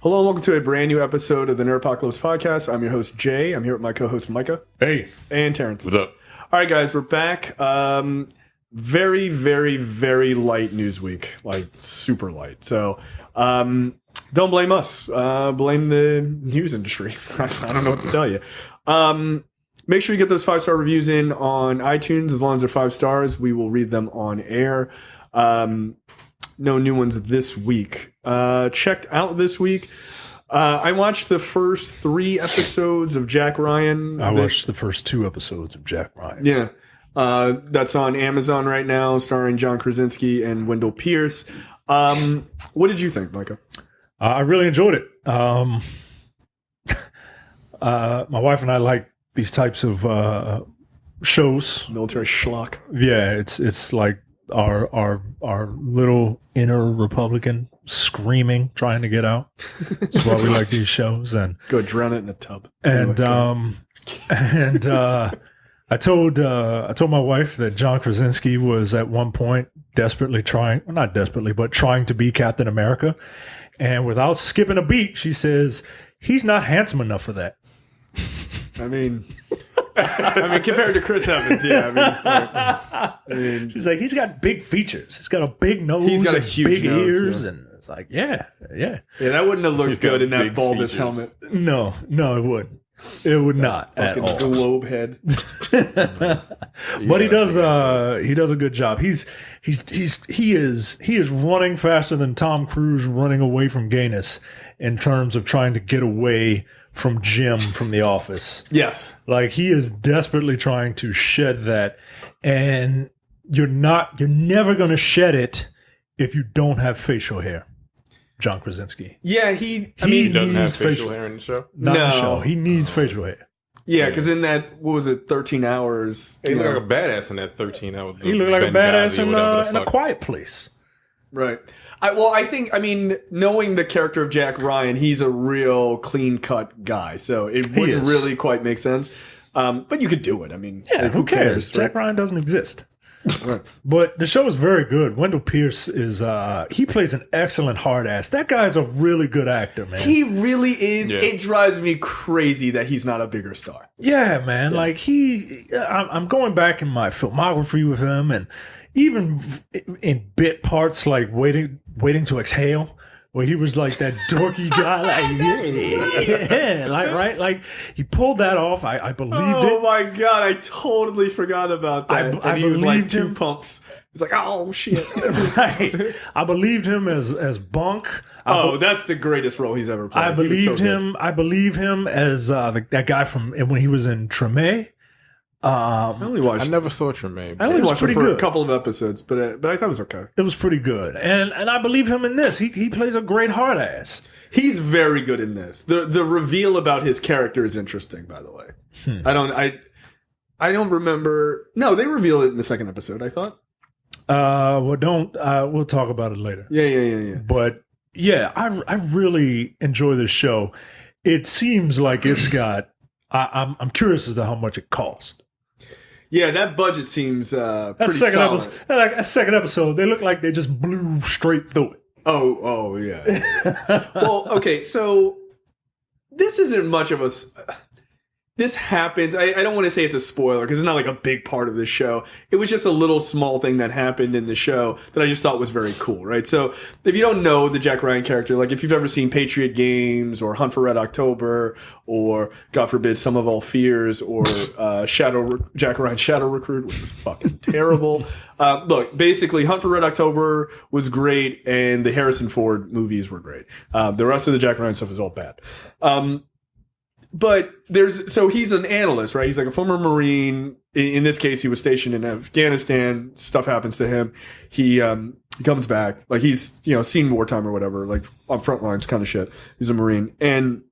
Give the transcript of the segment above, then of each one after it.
Hello and welcome to a brand new episode of the Nerdpocalypse Podcast. I'm your host, Jay. I'm here with my co-host, Micah. Hey. And Terrence. What's up? All right, guys, we're back. Very, very, very light news week. Like, super light. So, don't blame us. Blame the news industry. I don't know what to tell you. Make sure you get those 5-star reviews in on iTunes. As long as they're 5 stars, we will read them on air. No new ones this week. Checked out this week. I watched the first 3 episodes of Jack Ryan. I watched the first 2 episodes of Jack Ryan. Yeah. That's on Amazon right now, starring John Krasinski and Wendell Pierce. What did you think, Micah? I really enjoyed it. My wife and I like these types of shows. Military schlock. Yeah, it's like our little inner Republican screaming, trying to get out. That's why we like these shows. And go drown it in a tub. And I told my wife that John Krasinski was at one point not desperately, but trying to be Captain America. And without skipping a beat, she says, he's not handsome enough for that. I mean, compared to Chris Evans, yeah. I mean, she's like, he's got big features. He's got a big nose. He's got a and huge big nose, ears, yeah. and it's like, yeah. Yeah, that wouldn't have looked good in that bulbous features. helmet. No, it wouldn't. It would not at Fucking all. globe head. But he does a good job. He is running faster than Tom Cruise running away from gayness in terms of trying to get away from Jim from The Office. Yes. Like, he is desperately trying to shed that, and you're never going to shed it if you don't have facial hair. John Krasinski. Yeah, He doesn't have needs facial hair in the show. Not in the No. show. He needs facial hair. Yeah, because in that, what was it, 13 hours? He looked like a badass in that 13 hours. He looked like a badass in A Quiet Place. Right. I think, knowing the character of Jack Ryan, he's a real clean-cut guy, so it wouldn't really quite make sense. But you could do it. I mean, Yeah, who cares? right? Jack Ryan doesn't exist. Right. But the show is very good. Wendell Pierce he plays an excellent hard ass. That guy's a really good actor, man. He really is. Yeah. It drives me crazy that he's not a bigger star. Yeah, man. Like I'm going back in my filmography with him, and even in bit parts like Waiting to Exhale, where he was like that dorky guy, like he pulled that off. I believed it. Oh my god, I totally forgot about that. I and he was like believed 2 him. pumps. He's like, oh shit. Right. I believed him as Bunk. That's the greatest role he's ever played. I believed him. I believe him as that guy from when he was in Treme. I never saw Tremaine. I only watched it pretty for good. a couple of episodes, but I thought it was okay. It was pretty good, and I believe him in this. He plays a great hard ass. He's very good in this. The reveal about his character is interesting, by the way. I don't remember. No, they revealed it in the second episode, I thought. We'll talk about it later. Yeah. But yeah, I really enjoy this show. It seems like it's got. I'm curious as to how much it cost. Yeah, that budget seems pretty Second solid. episode, that second episode, they look like they just blew straight through it. Oh, yeah. Well, okay, so this isn't much of a... This happens... I don't want to say it's a spoiler, because it's not like a big part of the show. It was just a little small thing that happened in the show that I just thought was very cool, right? So, if you don't know the Jack Ryan character, like if you've ever seen Patriot Games, or Hunt for Red October, or, God forbid, Sum of All Fears, or Jack Ryan Shadow Recruit, which was fucking terrible. Look, basically, Hunt for Red October was great, and the Harrison Ford movies were great. The rest of the Jack Ryan stuff is all bad. But he's an analyst, right? He's like a former Marine. In this case, he was stationed in Afghanistan. Stuff happens to him. He comes back. Like, he's, seen wartime or whatever, like on front lines kind of shit. He's a Marine. And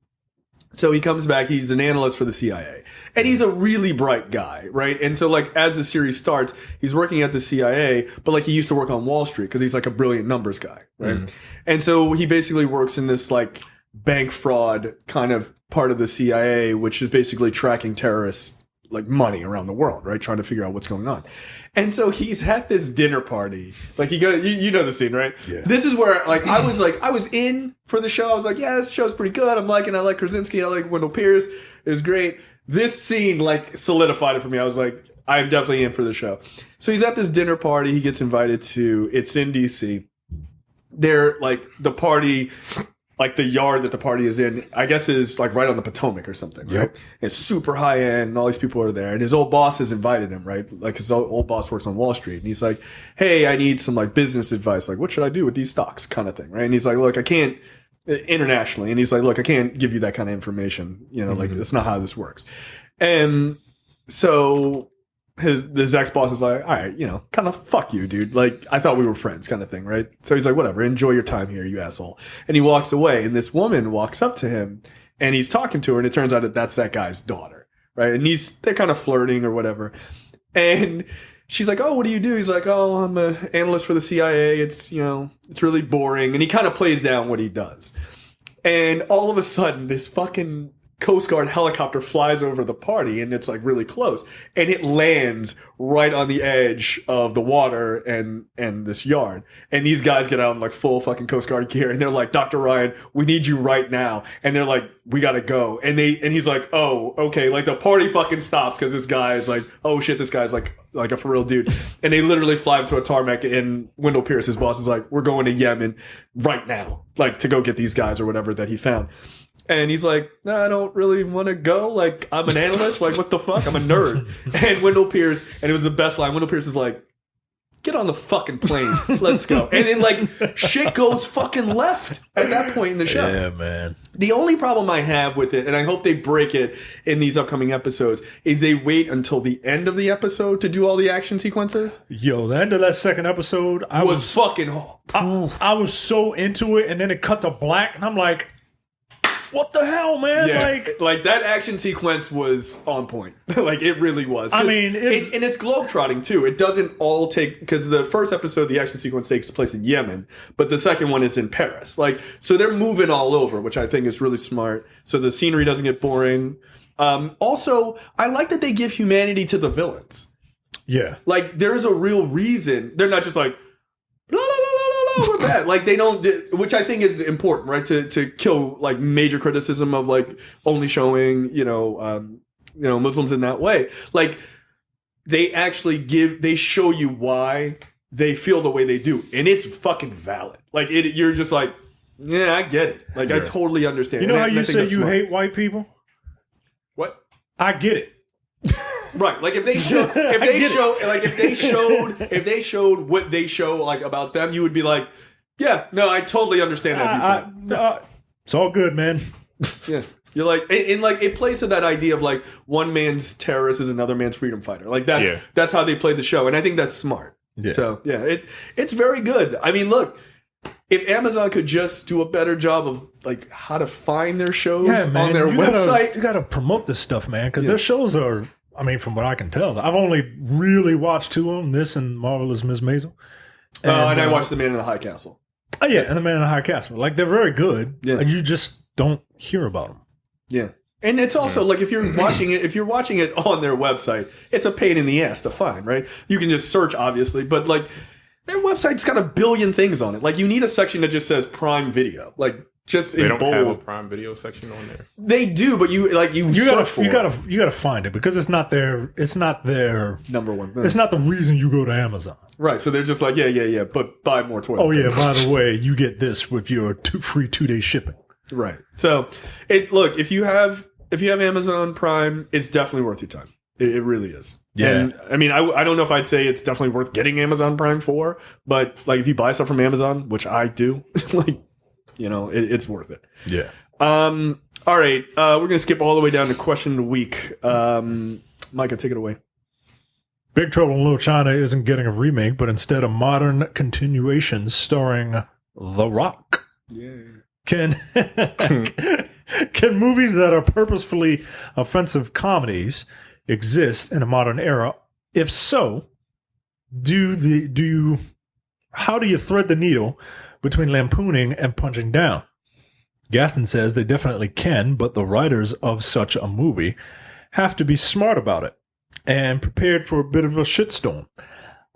so he comes back. He's an analyst for the CIA. And he's a really bright guy, right? And so, like, as the series starts, he's working at the CIA, but, like, he used to work on Wall Street because he's, like, a brilliant numbers guy, right? And so he basically works in this, like, bank fraud kind of part of the CIA, which is basically tracking terrorists like money around the world, right? Trying to figure out what's going on. And so he's at this dinner party. Like you know the scene, right? Yeah. This is where I was in for the show. I was like, yeah, this show's pretty good. I like Krasinski. I like Wendell Pierce. It was great. This scene like solidified it for me. I was like, I'm definitely in for the show. So he's at this dinner party. He gets invited to, it's in DC. They're like the party, like the yard that the party is in, I guess is like right on the Potomac or something, right? Yep. It's super high end and all these people are there. And his old boss has invited him, right? Like his old boss works on Wall Street. And he's like, hey, I need some like business advice. Like, what should I do with these stocks kind of thing, right? And he's like, look, I can't, internationally. And he's like, look, I can't give you that kind of information. You know, like that's not how this works. And so his ex-boss is like, all right, you know, kind of fuck you, dude. Like, I thought we were friends kind of thing, right? So he's like, whatever, enjoy your time here, you asshole. And he walks away, and this woman walks up to him, and he's talking to her, and it turns out that that's that guy's daughter, right? And they're kind of flirting or whatever. And she's like, oh, what do you do? He's like, oh, I'm an analyst for the CIA. It's, you know, it's really boring. And he kind of plays down what he does. And all of a sudden, this fucking Coast Guard helicopter flies over the party, and it's like really close, and it lands right on the edge of the water and this yard. And these guys get out in like full fucking Coast Guard gear, and they're like, Dr. Ryan, we need you right now. And they're like, we gotta go. And he's like, oh, okay. Like the party fucking stops because this guy is like, oh shit, this guy's like a for real dude. And they literally fly him to a tarmac, and Wendell Pierce, his boss, is like, we're going to Yemen right now, like to go get these guys or whatever that he found. And he's like, no, I don't really want to go. Like, I'm an analyst. Like, what the fuck? I'm a nerd. And Wendell Pierce, and it was the best line. Wendell Pierce is like, get on the fucking plane. Let's go. And then, like, shit goes fucking left at that point in the show. Yeah, man. The only problem I have with it, and I hope they break it in these upcoming episodes, is they wait until the end of the episode to do all the action sequences. Yo, the end of that second episode, I was so into it, and then it cut to black, and I'm like, what the hell, man? Yeah, like that action sequence was on point. Like it really was. I mean, it's globetrotting too. It doesn't all take, because the first episode, the action sequence takes place in Yemen, but the second one is in Paris. Like, so they're moving all over, which I think is really smart. So the scenery doesn't get boring. Also, I like that they give humanity to the villains. Yeah, like there's a real reason. They're not just like, la, la, la, la, la, we're bad. Like they don't, which I think is important, right? To kill like major criticism of like only showing, Muslims in that way. Like they actually they show you why they feel the way they do, and it's fucking valid. Like you're just like, yeah, I get it. Like I totally understand. You know how you say you hate white people? What? I get it. Right, like if they showed what they show like about them, you would be like, yeah, no, I totally understand that viewpoint. It's all good, man. Yeah, you're like, and like it plays to that idea of like one man's terrorist is another man's freedom fighter. Like that's how they play the show, and I think that's smart. Yeah. So yeah, it's very good. I mean, look, if Amazon could just do a better job of like how to find their shows on their website, you got to promote this stuff, man, because their shows are. I mean, from what I can tell, I've only really watched two of them, this and Marvelous Miss Maisel. And I watched The Man in the High Castle. Oh, yeah, and The Man in the High Castle. Like, they're very good, and you just don't hear about them. Yeah. And it's also, like, if you're watching it on their website, it's a pain in the ass to find, right? You can just search, obviously, but, like, their website's got a billion things on it. Like, you need a section that just says Prime Video. Like, just in bold. They don't have a Prime Video section on there. They do, but you gotta find it because it's not their number one thing. It's not the reason you go to Amazon. Right. So they're just like, yeah, but buy more toilet paper. Oh yeah, by the way, you get this with your free 2-day shipping. Right. So look, if you have Amazon Prime, it's definitely worth your time. It really is. Yeah. And I mean, I don't know if I'd say it's definitely worth getting Amazon Prime for, but like if you buy stuff from Amazon, which I do, like, it's worth it. Yeah. All right. We're going to skip all the way down to question of the week. Micah, take it away. Big Trouble in Little China isn't getting a remake, but instead a modern continuation starring The Rock. Yeah. Can movies that are purposefully offensive comedies exist in a modern era? If so, how do you thread the needle between lampooning and punching down? Gaston says they definitely can, but the writers of such a movie have to be smart about it. and prepared for a bit of a shitstorm.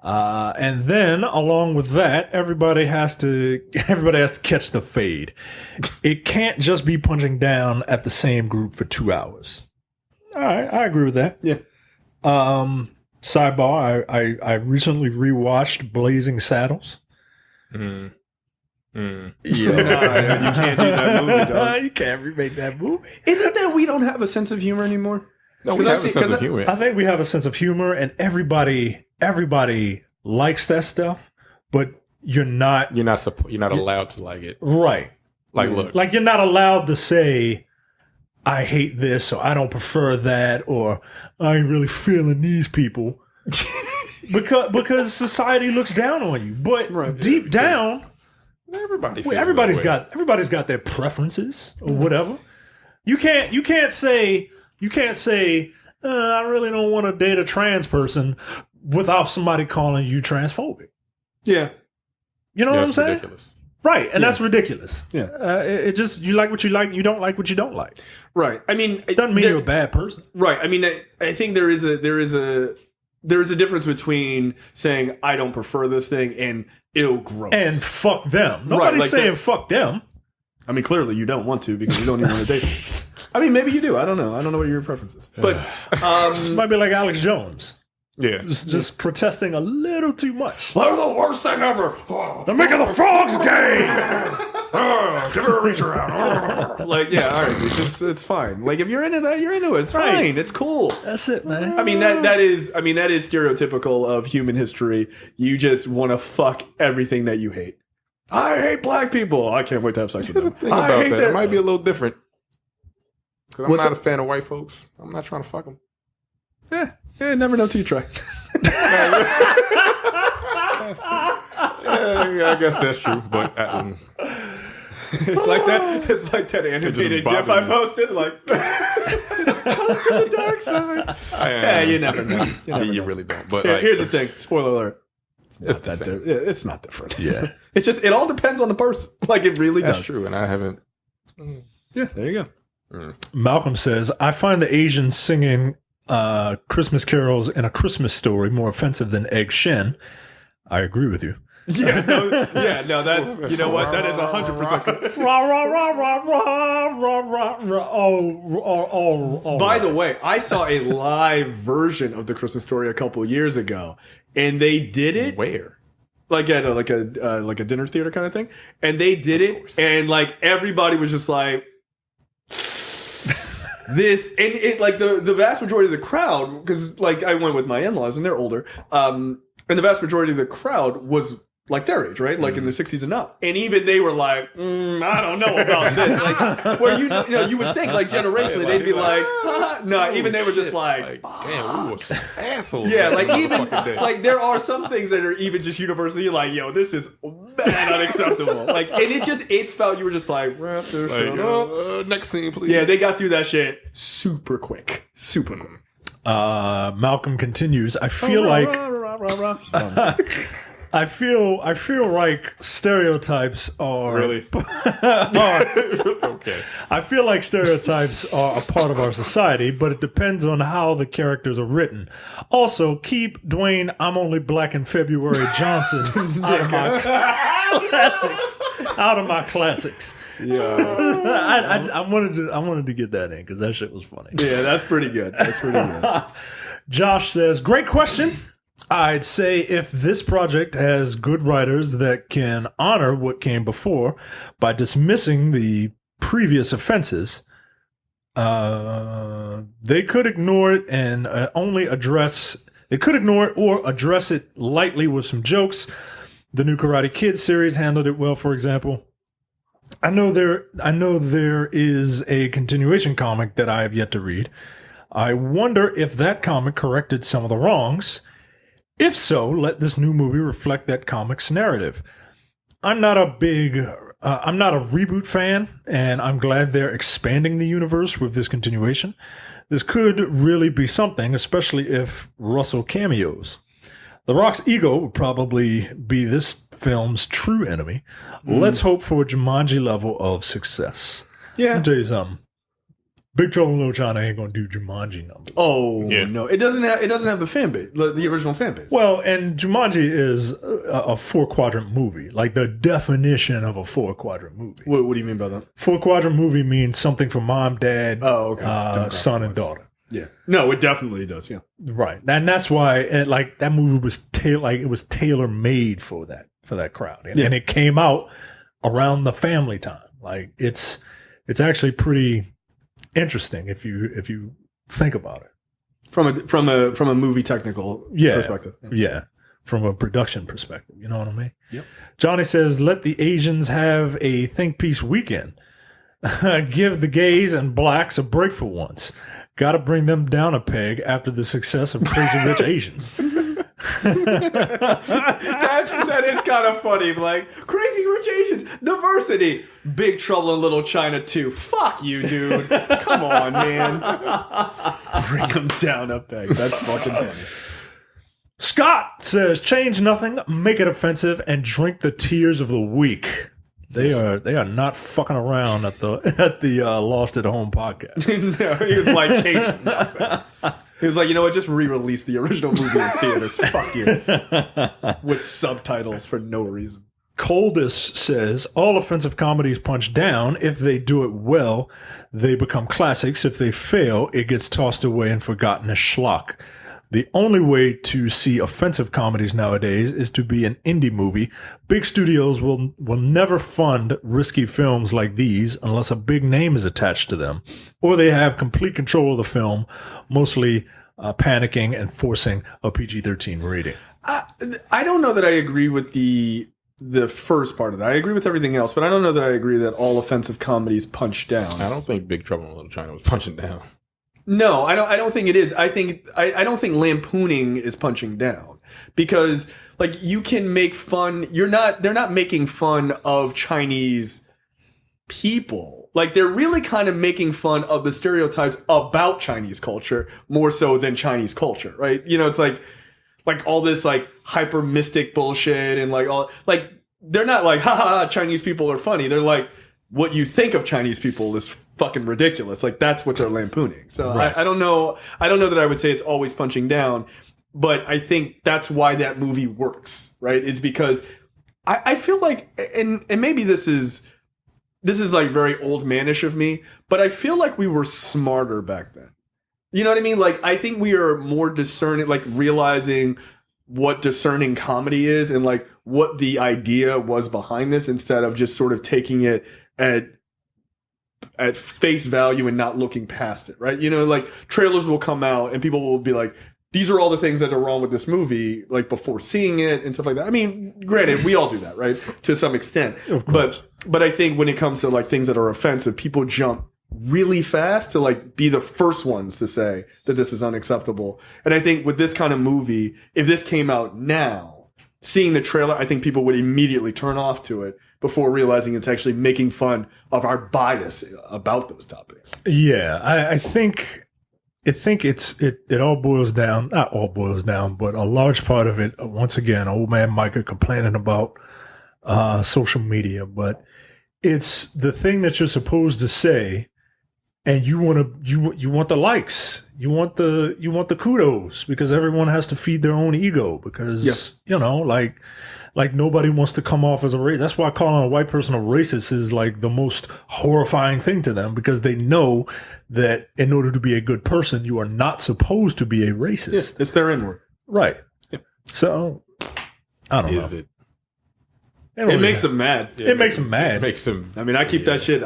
And then, along with that, everybody has to catch the fade. It can't just be punching down at the same group for 2 hours. All right, I agree with that. Yeah. Sidebar: I recently rewatched Blazing Saddles. Yeah. No, you can't do that movie, dog. You can't remake that movie. Is it that we don't have a sense of humor anymore? No, we have a sense of humor. I think we have a sense of humor, and everybody likes that stuff, but you're not allowed to like it. right. Like, look, Like you're not allowed to say, I hate this, or I don't prefer that, or I ain't really feeling these people. because society looks down on you. But deep down, everybody's got their preferences or whatever. You can't say I really don't want to date a trans person without somebody calling you transphobic. Yeah. You know what I'm saying? Ridiculous. Right, and that's ridiculous. Yeah. It just, you like what you like, you don't like what you don't like. Right. I mean, It doesn't mean you're a bad person. Right. I mean, I think there is a difference between saying I don't prefer this thing and ew, gross. And fuck them. Nobody's like saying that. fuck them. I mean, clearly you don't want to because you don't even want to date. I mean, maybe you do. I don't know. I don't know what your preference is. But Might be like Alex Jones. Yeah. Just protesting a little too much. they're the worst thing ever. They're making the frogs gay. Give her a reach around. Like, yeah, all right, dude, it's fine. Like, if you're into that, you're into it. It's fine. It's cool. That's it, man. I mean that is stereotypical of human history. You just want to fuck everything that you hate. I hate black people. I can't wait to have sex with them. Think about that. It might be a little different. Because I'm What's not up? a fan of white folks. I'm not trying to fuck them. Yeah, never know till you try. Yeah, I guess that's true. But It's like that animated GIF I posted. Like, come to the dark side. Yeah, you never know. You really don't. But Here's the thing. Spoiler alert. it's Not different. Yeah. It's just, it all depends on the person. Like, it really that's does. true. And I haven't. Yeah, there you go. Malcolm says, I find the Asians singing Christmas carols in A Christmas Story more offensive than Egg Shen. I agree with you. Yeah, no, that, you know what? That is 100%. Rah, rah, rah, rah, rah, rah, rah, rah. Oh. By the way, I saw a live version of The Christmas Story a couple of years ago, and they did it Where? like at like a dinner theater kind of thing, and they did it, and like everybody was just like this, and it like the vast majority of the crowd, because like I went with my in-laws and they're older, and the vast majority of the crowd was like their age, right? Like in their 60s and up. And even they were like, I don't know about this. Like, where you would think like generationally they'd be like, no, even they were just like damn, we were some assholes. yeah, like even Fucking day. like there are some things that are even just universally like, yo, this is bad unacceptable. Like, and it felt, you were just like, wrap this shit up. Next scene, please. Yeah, they got through that shit super quick. Super quick. Malcolm continues, I feel like I feel like stereotypes are Really? okay. I feel like stereotypes are a part of our society, but it depends on how the characters are written. Also, keep Dwayne "I'm only black in February" Johnson out of my classics. Out of my classics. Yeah. I wanted to get that in because that shit was funny. Yeah, that's pretty good. That's pretty good. Josh says, great question. I'd say if this project has good writers that can honor what came before by dismissing the previous offenses, they could ignore it and only address. They could ignore it or address it lightly with some jokes. The new Karate Kid series handled it well, for example. I know there is a continuation comic that I have yet to read. I wonder if that comic corrected some of the wrongs. If so, let this new movie reflect that comic's narrative. I'm not a reboot fan, and I'm glad they're expanding the universe with this continuation. This could really be something, especially if Russell cameos. The Rock's ego would probably be this film's true enemy. Let's hope for a Jumanji level of success. Yeah. I'll tell you something. Big Trouble in Little China ain't gonna do Jumanji numbers. Oh no, it doesn't have the fan base, the original fan base. Well, and Jumanji is a 4-quadrant movie, like the definition of a 4-quadrant movie. What do you mean by that? 4-quadrant movie means something for mom, dad, son, and daughter. Yeah, no, it definitely does. Yeah, right, and that's why that movie was tailor made for that crowd, and it came out around the family time. Like it's actually pretty interesting if you think about it from a movie technical perspective. Yeah, from a production perspective. You know what I mean? Yep. Johnny says, "Let the Asians have a think piece weekend. Give the gays and blacks a break for once. Got to bring them down a peg after the success of Crazy Rich Asians." that is kind of funny. Like, Crazy Rich Asians, diversity, Big Trouble in Little China 2. Fuck you, dude. Come on, man. Bring them down a peg. That's fucking funny. Scott says, "Change nothing, make it offensive, and drink the tears of the weak." They are not fucking around at the Lost at Home podcast. No, he was like, change nothing. He was like, you know what? Just re-release the original movie in theaters. Fuck you. With subtitles for no reason. Coldest says, "All offensive comedies punch down. If they do it well, they become classics. If they fail, it gets tossed away and forgotten as schlock. The only way to see offensive comedies nowadays is to be an indie movie. Big studios will never fund risky films like these unless a big name is attached to them, or they have complete control of the film, mostly panicking and forcing a PG-13 rating." I don't know that I agree with the first part of that. I agree with everything else, but I don't know that I agree that all offensive comedies punch down. I don't think Big Trouble in Little China was punching down. No, I don't think it is. I don't think lampooning is punching down, because like you can make fun. They're not making fun of Chinese people. Like they're really kind of making fun of the stereotypes about Chinese culture more so than Chinese culture, right? You know, it's like all this like hyper mystic bullshit and like all like they're not like ha Chinese people are funny. They're like, what you think of Chinese people is fucking ridiculous. Like that's what they're lampooning. So right. I don't know that I would say it's always punching down, but I think that's why that movie works, right? It's because I feel like, and maybe this is like very old manish of me, but I feel like we were smarter back then. You know what I mean? Like I think we are more discerning, like realizing what discerning comedy is and like what the idea was behind this, instead of just sort of taking it at face value and not looking past it, right? You know, like trailers will come out and people will be like, these are all the things that are wrong with this movie, like before seeing it and stuff like that. I mean, granted, we all do that, right? To some extent. But I think when it comes to like things that are offensive, people jump really fast to like be the first ones to say that this is unacceptable. And I think with this kind of movie, if this came out now, seeing the trailer, I think people would immediately turn off to it before realizing it's actually making fun of our bias about those topics. Yeah, I think it all boils down, not all boils down, but a large part of it, once again, old man Micah complaining about social media, but it's the thing that you're supposed to say, and you want the likes, you want the kudos, because everyone has to feed their own ego, because yes. You know, like nobody wants to come off as a racist. That's why calling a white person a racist is like the most horrifying thing to them, because they know that in order to be a good person, you are not supposed to be a racist. Yeah, it's their inward. Right. Yeah. So, I don't know. Is it? It makes them mad. Yeah, it makes them mad. It makes them. I mean, I keep that shit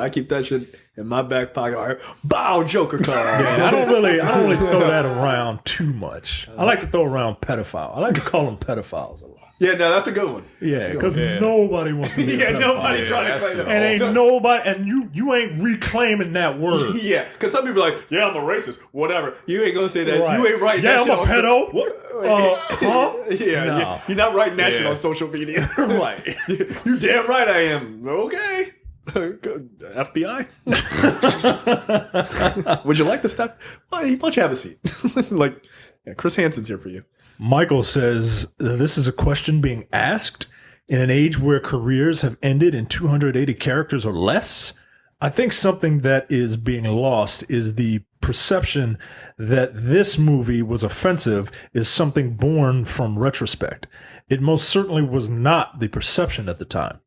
in my back pocket. All right, bow, Joker card. Yeah, I don't really throw that around too much. I like to throw around pedophile. I like to call them pedophiles a lot. Yeah, no, that's a good one. Yeah, because nobody wants to be a pedophile. Nobody trying to claim that. And ain't nobody, and you ain't reclaiming that word. Yeah, because some people are like, yeah, I'm a racist, whatever. You ain't gonna say that. Right. You ain't writing that shit. I'm a pedo. What? Huh? Yeah, no. You're not writing that shit on social media. Right. You damn right I am. Okay. FBI? Would you like to step? Why don't you have a seat? Like, yeah, Chris Hansen's here for you. Michael says, this is a question being asked in an age where careers have ended in 280 characters or less. I think something that is being lost is the perception that this movie was offensive is something born from retrospect. It most certainly was not the perception at the time.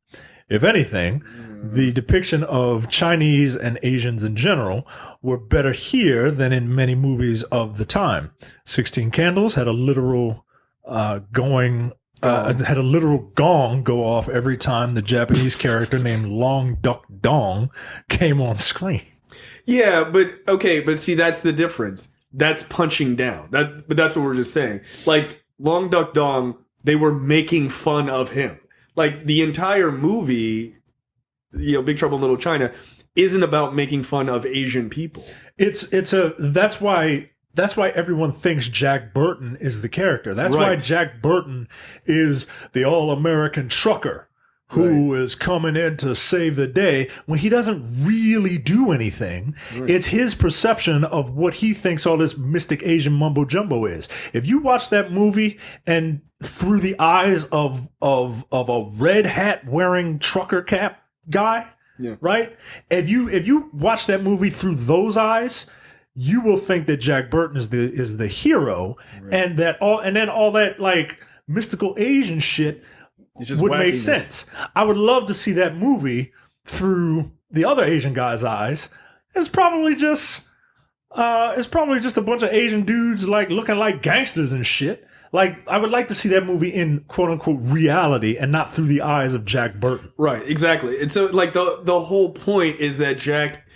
If anything, the depiction of Chinese and Asians in general were better here than in many movies of the time. 16 Candles had a literal gong go off every time the Japanese character named Long Duck Dong came on screen. Yeah, but see, that's the difference. That's punching down. But that's what we're just saying. Like Long Duck Dong, they were making fun of him. Like the entire movie, Big Trouble in Little China, isn't about making fun of Asian people. That's why everyone thinks Jack Burton is the character. That's why Jack Burton is the all-American trucker who is coming in to save the day when he doesn't really do anything. Right. It's his perception of what he thinks all this mystic Asian mumbo jumbo is. If you watch that movie and through the eyes of a red hat wearing trucker cap guy, right? If you watch that movie through those eyes, you will think that Jack Burton is the hero, right. and then all that like mystical Asian shit would make sense. I would love to see that movie through the other Asian guy's eyes. It's probably just a bunch of Asian dudes like looking like gangsters and shit. Like, I would like to see that movie in quote unquote reality and not through the eyes of Jack Burton. Right, exactly. And so like the whole point is that Jack,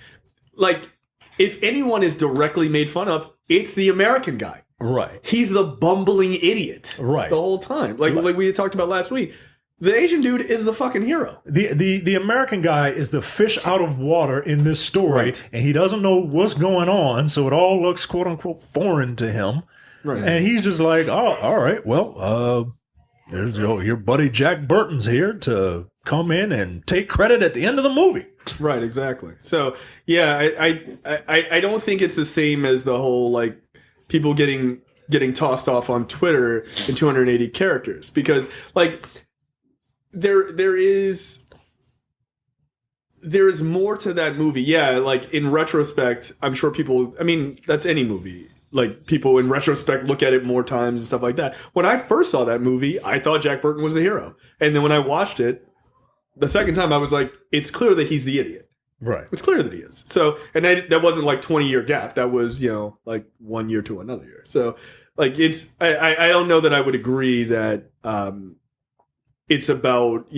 like, if anyone is directly made fun of, it's the American guy. Right. He's the bumbling idiot. Right. The whole time. Like we had talked about last week. The Asian dude is the fucking hero. The American guy is the fish out of water in this story, right. and he doesn't know what's going on, so it all looks quote unquote foreign to him. Right. And he's just like, oh, all right, well, there's your buddy Jack Burton's here to come in and take credit at the end of the movie. Right, exactly. So yeah, I don't think it's the same as the whole like people getting tossed off on Twitter in 280 characters, because like there is more to that movie. Yeah, like in retrospect, I'm sure people, I mean, that's any movie. Like people in retrospect look at it more times and stuff like that. When I first saw that movie, I thought Jack Burton was the hero. And then when I watched it the second time, I was like, it's clear that he's the idiot. Right. It's clear that he is. So, and that wasn't like 20-year gap. That was, like 1 year to another year. So like I don't know that I would agree that, it's about,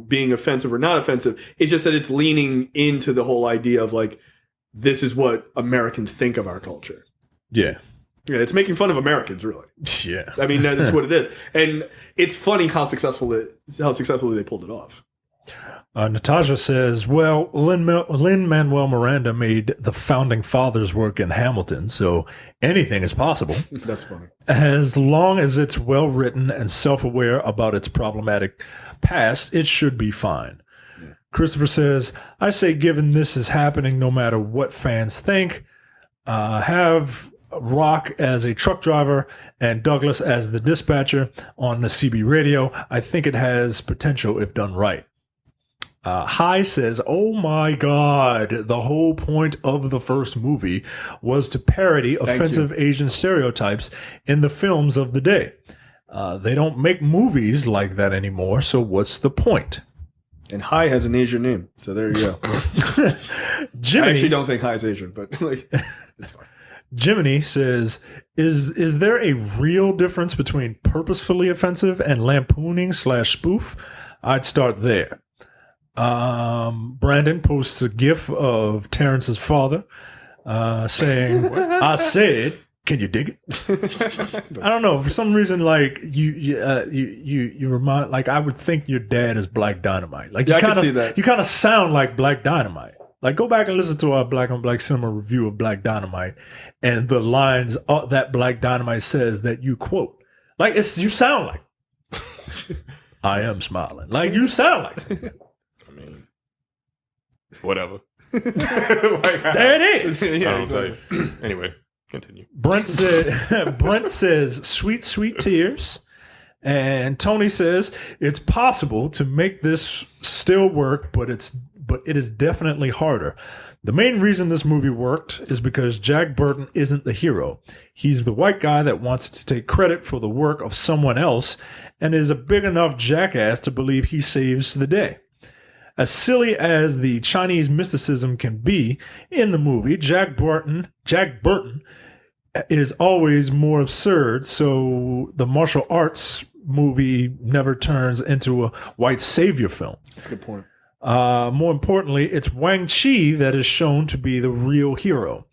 being offensive or not offensive. It's just that it's leaning into the whole idea of like, this is what Americans think of our culture. Yeah. Yeah, it's making fun of Americans, really. Yeah. I mean, that's what it is. And it's funny how successfully they pulled it off. Natasha says, well, Lin-Manuel Miranda made the Founding Fathers work in Hamilton, so anything is possible. That's funny. As long as it's well-written and self-aware about its problematic past, it should be fine. Yeah. Christopher says, I say given this is happening no matter what fans think, have Rock as a truck driver and Douglas as the dispatcher on the CB radio. I think it has potential if done right. High says, oh my God, the whole point of the first movie was to parody offensive Asian stereotypes in the films of the day. They don't make movies like that anymore, so what's the point? And High has an Asian name, so there you go. Jiminy, I actually don't think High's Asian, but like, it's fine. Jiminy says, is there a real difference between purposefully offensive and lampooning/spoof? I'd start there. Brandon posts a gif of Terrence's father saying, I said, can you dig it? I don't know. For some reason, like you remind, like I would think your dad is Black Dynamite. Like I can see that. You kind of sound like Black Dynamite. Like go back and listen to our Black on Black Cinema review of Black Dynamite, and the lines that Black Dynamite says that you quote. Like you sound like. I am smiling. Like you sound like. I mean, whatever. There it is. Yeah, exactly. Anyway. Continue. Brent says, sweet, sweet tears. And Tony says, it's possible to make this still work, but but it is definitely harder. The main reason this movie worked is because Jack Burton isn't the hero. He's the white guy that wants to take credit for the work of someone else and is a big enough jackass to believe he saves the day. As silly as the Chinese mysticism can be in the movie, Jack Burton is always more absurd, so the martial arts movie never turns into a white savior film. That's a good point. More importantly, it's Wang Chi that is shown to be the real hero.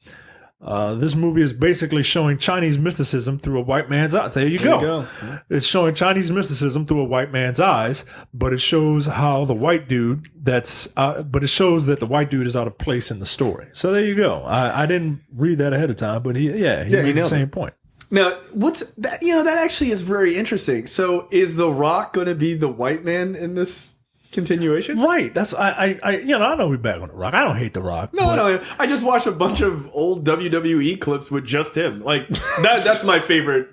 This movie is basically showing Chinese mysticism through a white man's eyes. There you go. It's showing Chinese mysticism through a white man's eyes, but it shows how the white dude but it shows that the white dude is out of place in the story. So there you go. I didn't read that ahead of time, but he made the same point. Now, what's that? That actually is very interesting. So, is The Rock going to be the white man in this continuation? Right. That's I know we're back on The Rock. I don't hate The Rock. No. I just watched a bunch of old WWE clips with just him. Like that's my favorite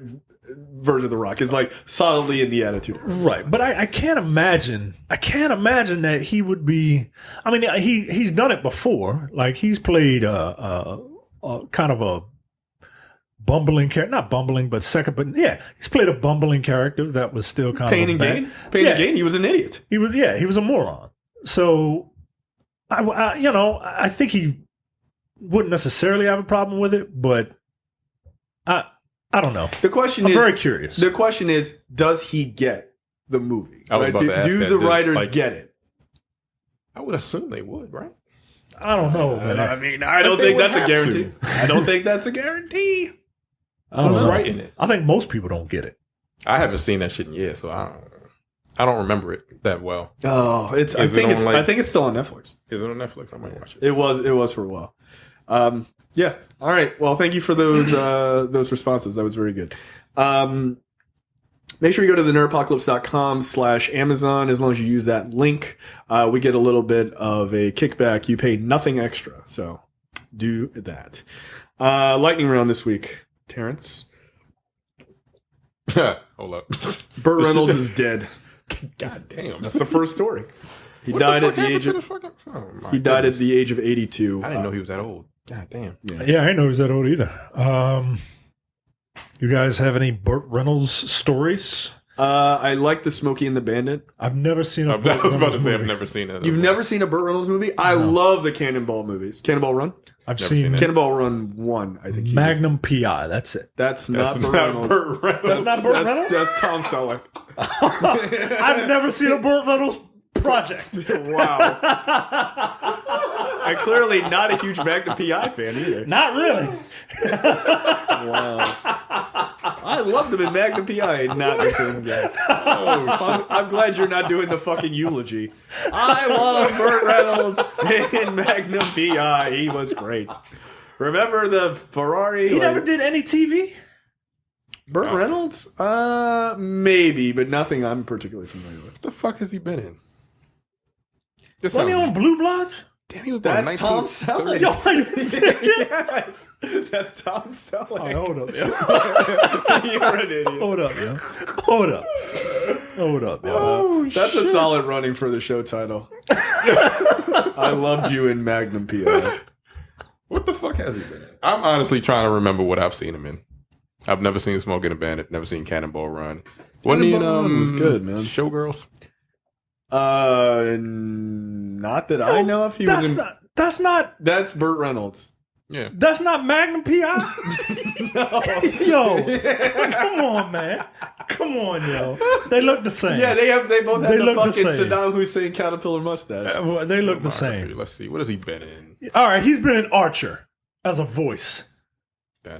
version of The Rock. Is like solidly in the attitude. Right. But I can't imagine. that he would be. I mean, he's done it before. Like he's played a kind of a bumbling character, not bumbling, but he's played a bumbling character that was still kind Pain of and gain. Pain and gain. He was an idiot. He was a moron. So, I think he wouldn't necessarily have a problem with it, but I don't know. I'm very curious. The question is, does he get the movie? I was about to ask do that. the writers get it? I would assume they would, right? I don't know, man. I mean, I don't think that's a guarantee. I don't think that's a guarantee. I don't know. Writing it. I think most people don't get it. I haven't seen that shit in years, so I don't remember it that well. Oh, I think it's still on Netflix. Is it on Netflix? I might watch it. It was for a while. Yeah. All right. Well, thank you for those responses. That was very good. Make sure you go to the nerdpocalypse.com/Amazon. As long as you use that link, we get a little bit of a kickback. You pay nothing extra, so do that. Lightning round this week. Terrence. Hold up. Burt Reynolds is dead. God damn. That's the first story. He died at the age of 82. I didn't know he was that old. God damn. Yeah, I didn't know he was that old either. You guys have any Burt Reynolds stories? I like the Smokey and the Bandit. I've never seen a Burt Reynolds movie. I've never seen it. You've never seen a Burt Reynolds movie? I love the Cannonball movies. Cannonball Run? I've seen Cannonball Run 1, I think. Magnum PI, that's it. That's not Burt Reynolds. That's not Burt Reynolds? That's Tom Selleck. I've never seen a Burt Reynolds project. Wow. And clearly not a huge Magnum PI fan either. Not really. Wow. I loved him in Magnum PI, not the same guy. I'm glad you're not doing the fucking eulogy. I love Burt Reynolds in Magnum PI. He was great. Remember the Ferrari? He never did any TV? Burt Reynolds? Maybe, but nothing I'm particularly familiar with. What the fuck has he been in? Wasn't he on Blue Bloods? Damn, he was That's Tom Selleck. Yo, are you serious? Yes, that's Tom Selleck. Oh, hold up, yo. You're an idiot. Hold up, yo. Oh, that's a solid running for the show title. I loved you in Magnum PI. What the fuck has he been in? I'm honestly trying to remember what I've seen him in. I've never seen Smoking a Bandit. Never seen Cannonball Run. Wasn't he in was good, man. Showgirls? Not that I know if he was in. That's Burt Reynolds. Yeah. That's not Magnum PI? No. Yo, come on, man. Come on, yo. They look the same. Yeah, they both have the fucking the same. Saddam Hussein caterpillar mustache. Well, they look the same. Let's see. What has he been in? All right, he's been in Archer as a voice. I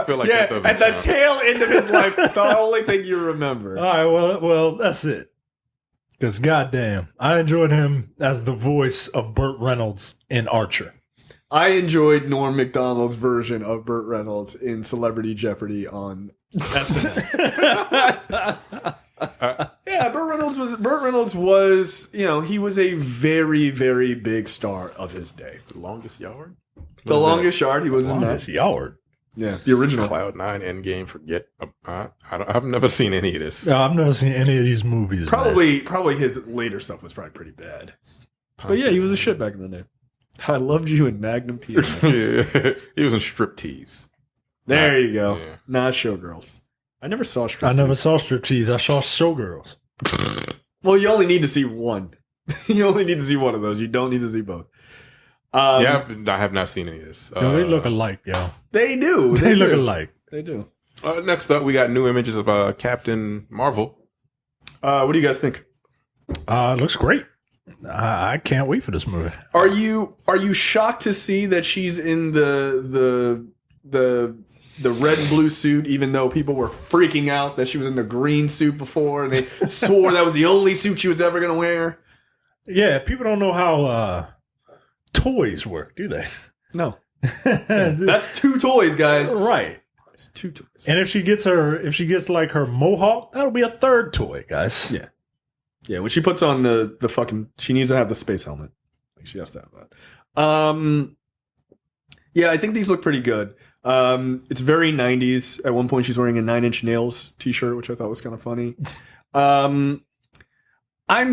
feel like yeah, that doesn't at the sound... tail end of his life, the only thing you remember. All right, well, that's it. Because goddamn, I enjoyed him as the voice of Burt Reynolds in Archer. I enjoyed Norm Macdonald's version of Burt Reynolds in Celebrity Jeopardy on SNL. Yeah, Burt Reynolds was, he was a very, very big star of his day. The Longest Yard? The Longest Yard, he was in that. Yard. Yeah, the original. Cloud 9, Endgame, Forget. I've never seen any of this. No, I've never seen any of these movies. Probably his later stuff was probably pretty bad. But yeah, he was a shit back in the day. I loved you in Magnum PI. Yeah, he was in Striptease. There you go. Yeah. Not Showgirls. I never saw Striptease. I never saw Striptease. I saw Showgirls. Well, you only need to see one. You only need to see one of those. You don't need to see both. Yeah, I have not seen any of this. Yo, they look alike, yo. They do. They look alike. They do. Next up, we got new images of Captain Marvel. What do you guys think? It looks great. I can't wait for this movie. Are you shocked to see that she's in the red and blue suit, even though people were freaking out that she was in the green suit before, and they swore that was the only suit she was ever going to wear? Yeah, people don't know how toys work, do they? No. That's two toys, guys. Right. It's two toys. And if she gets like her mohawk, that'll be a third toy, guys. Yeah. Yeah, when she puts on the fucking, she needs to have the space helmet. Like, she has to have that. Yeah, I think these look pretty good. It's very 90s. At one point, she's wearing a 9 Inch Nails t-shirt, which I thought was kind of funny. I'm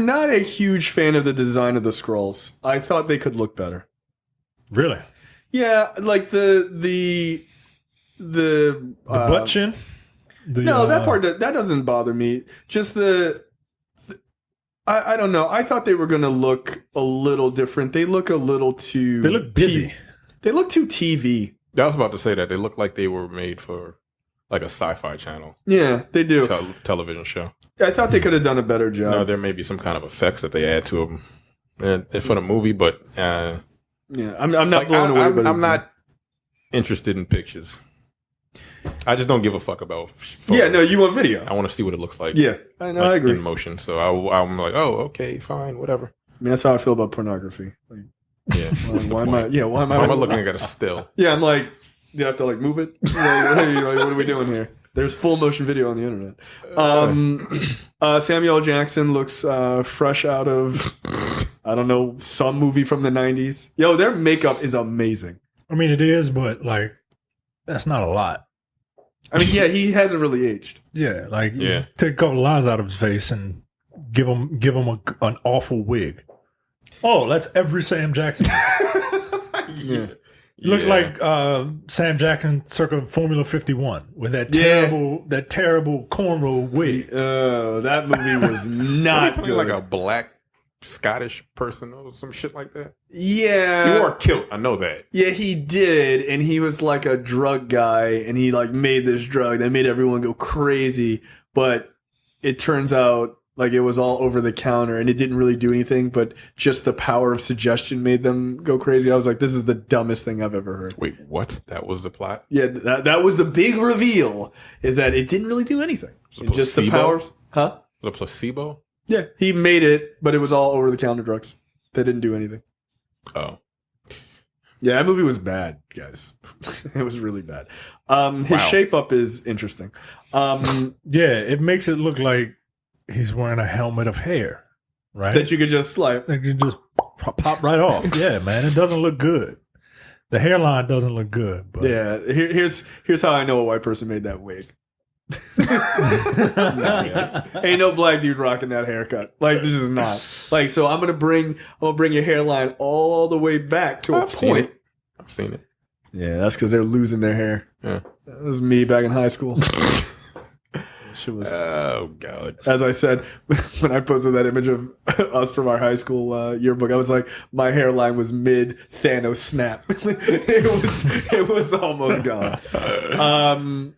not a huge fan of the design of the Skrulls. I thought they could look better. Really? Yeah, like the butt chin? No, that part that doesn't bother me. Just I don't know. I thought they were going to look a little different. They look a little too... They look busy. They look too TV. I was about to say that. They look like they were made for like a sci-fi channel. Yeah, they do. Television show. I thought they could have done a better job. No, there may be some kind of effects that they add to them for the movie, but... yeah, I'm not blown away. I'm not interested in pictures. I just don't give a fuck about photos. Yeah, no, you want video. I want to see what it looks like. Yeah, I know, I agree. In motion. So I'm like, oh, okay, fine, whatever. I mean, that's how I feel about pornography. Like, yeah. why am I looking at a still? Yeah, I'm like, do you have to like move it? Like, hey, like, what are we doing here? There's full motion video on the internet. Samuel L. Jackson looks fresh out of, I don't know, some movie from the 90s. Yo, their makeup is amazing. I mean, it is, but like, that's not a lot. I mean, yeah, he hasn't really aged. Yeah, like take a couple lines out of his face and give him an awful wig. Oh, that's every Sam Jackson. Yeah. It looks like Sam Jackson circa Formula 51 with that terrible cornrow wig. That movie was not good. Like a black Scottish person or some shit like that. Yeah. He wore a kilt. I know that. Yeah, he did. And he was like a drug guy, and he like made this drug that made everyone go crazy. But it turns out like it was all over the counter, and it didn't really do anything, but just the power of suggestion made them go crazy. I was like, this is the dumbest thing I've ever heard. Wait, what? That was the plot? Yeah, that was the big reveal, is that it didn't really do anything. Just the powers. Huh? The placebo? Yeah, he made it, but it was all over-the-counter drugs. They didn't do anything. Oh. Yeah, that movie was bad, guys. It was really bad. His shape-up is interesting. Yeah, it makes it look like he's wearing a helmet of hair, right? That you could just like... That you just pop right off. Yeah, man, it doesn't look good. The hairline doesn't look good. But. Yeah, here's how I know a white person made that wig. Ain't no black dude rocking that haircut. Like, this is not. Like, so I'm gonna bring your hairline all the way back to a point. I've seen it. Yeah, that's because they're losing their hair. Yeah. That was me back in high school. Shit was, oh god. As I said when I posted that image of us from our high school yearbook, I was like, my hairline was mid Thanos snap. it was almost gone.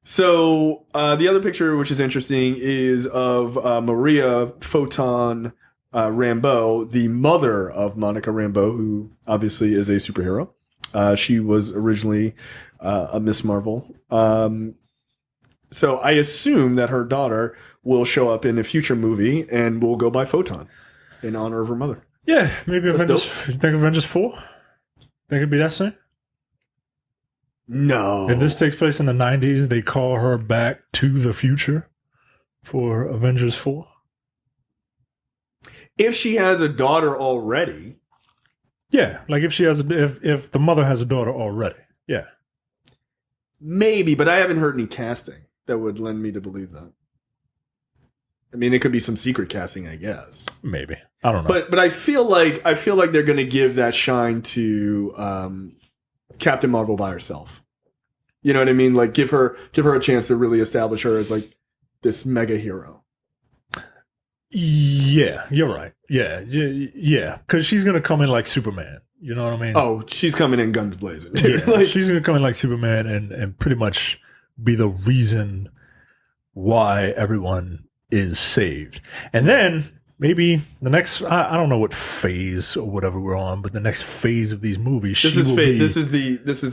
So the other picture, which is interesting, is of Maria Photon Rambeau, the mother of Monica Rambeau, who obviously is a superhero. She was originally a Miss Marvel. So I assume that her daughter will show up in a future movie and will go by Photon in honor of her mother. Yeah, maybe Avengers. You think Avengers 4? Think it'd be that soon? No. If this takes place in the 90s, they call her back to the future for Avengers 4? If she has a daughter already. Yeah, like if she has if the mother has a daughter already. Yeah. Maybe, but I haven't heard any casting that would lend me to believe that. I mean, it could be some secret casting, I guess. Maybe. I don't know. But I feel like they're going to give that shine to Captain Marvel by herself. You know what I mean? Like give her a chance to really establish her as like this mega hero. Yeah, you're right. Yeah, because she's gonna come in like Superman. You know what I mean? Oh, she's coming in guns blazing. Yeah, like, she's gonna come in like Superman and pretty much be the reason why everyone is saved. And then maybe the next, I don't know what phase or whatever we're on, but the next phase of these movies, this is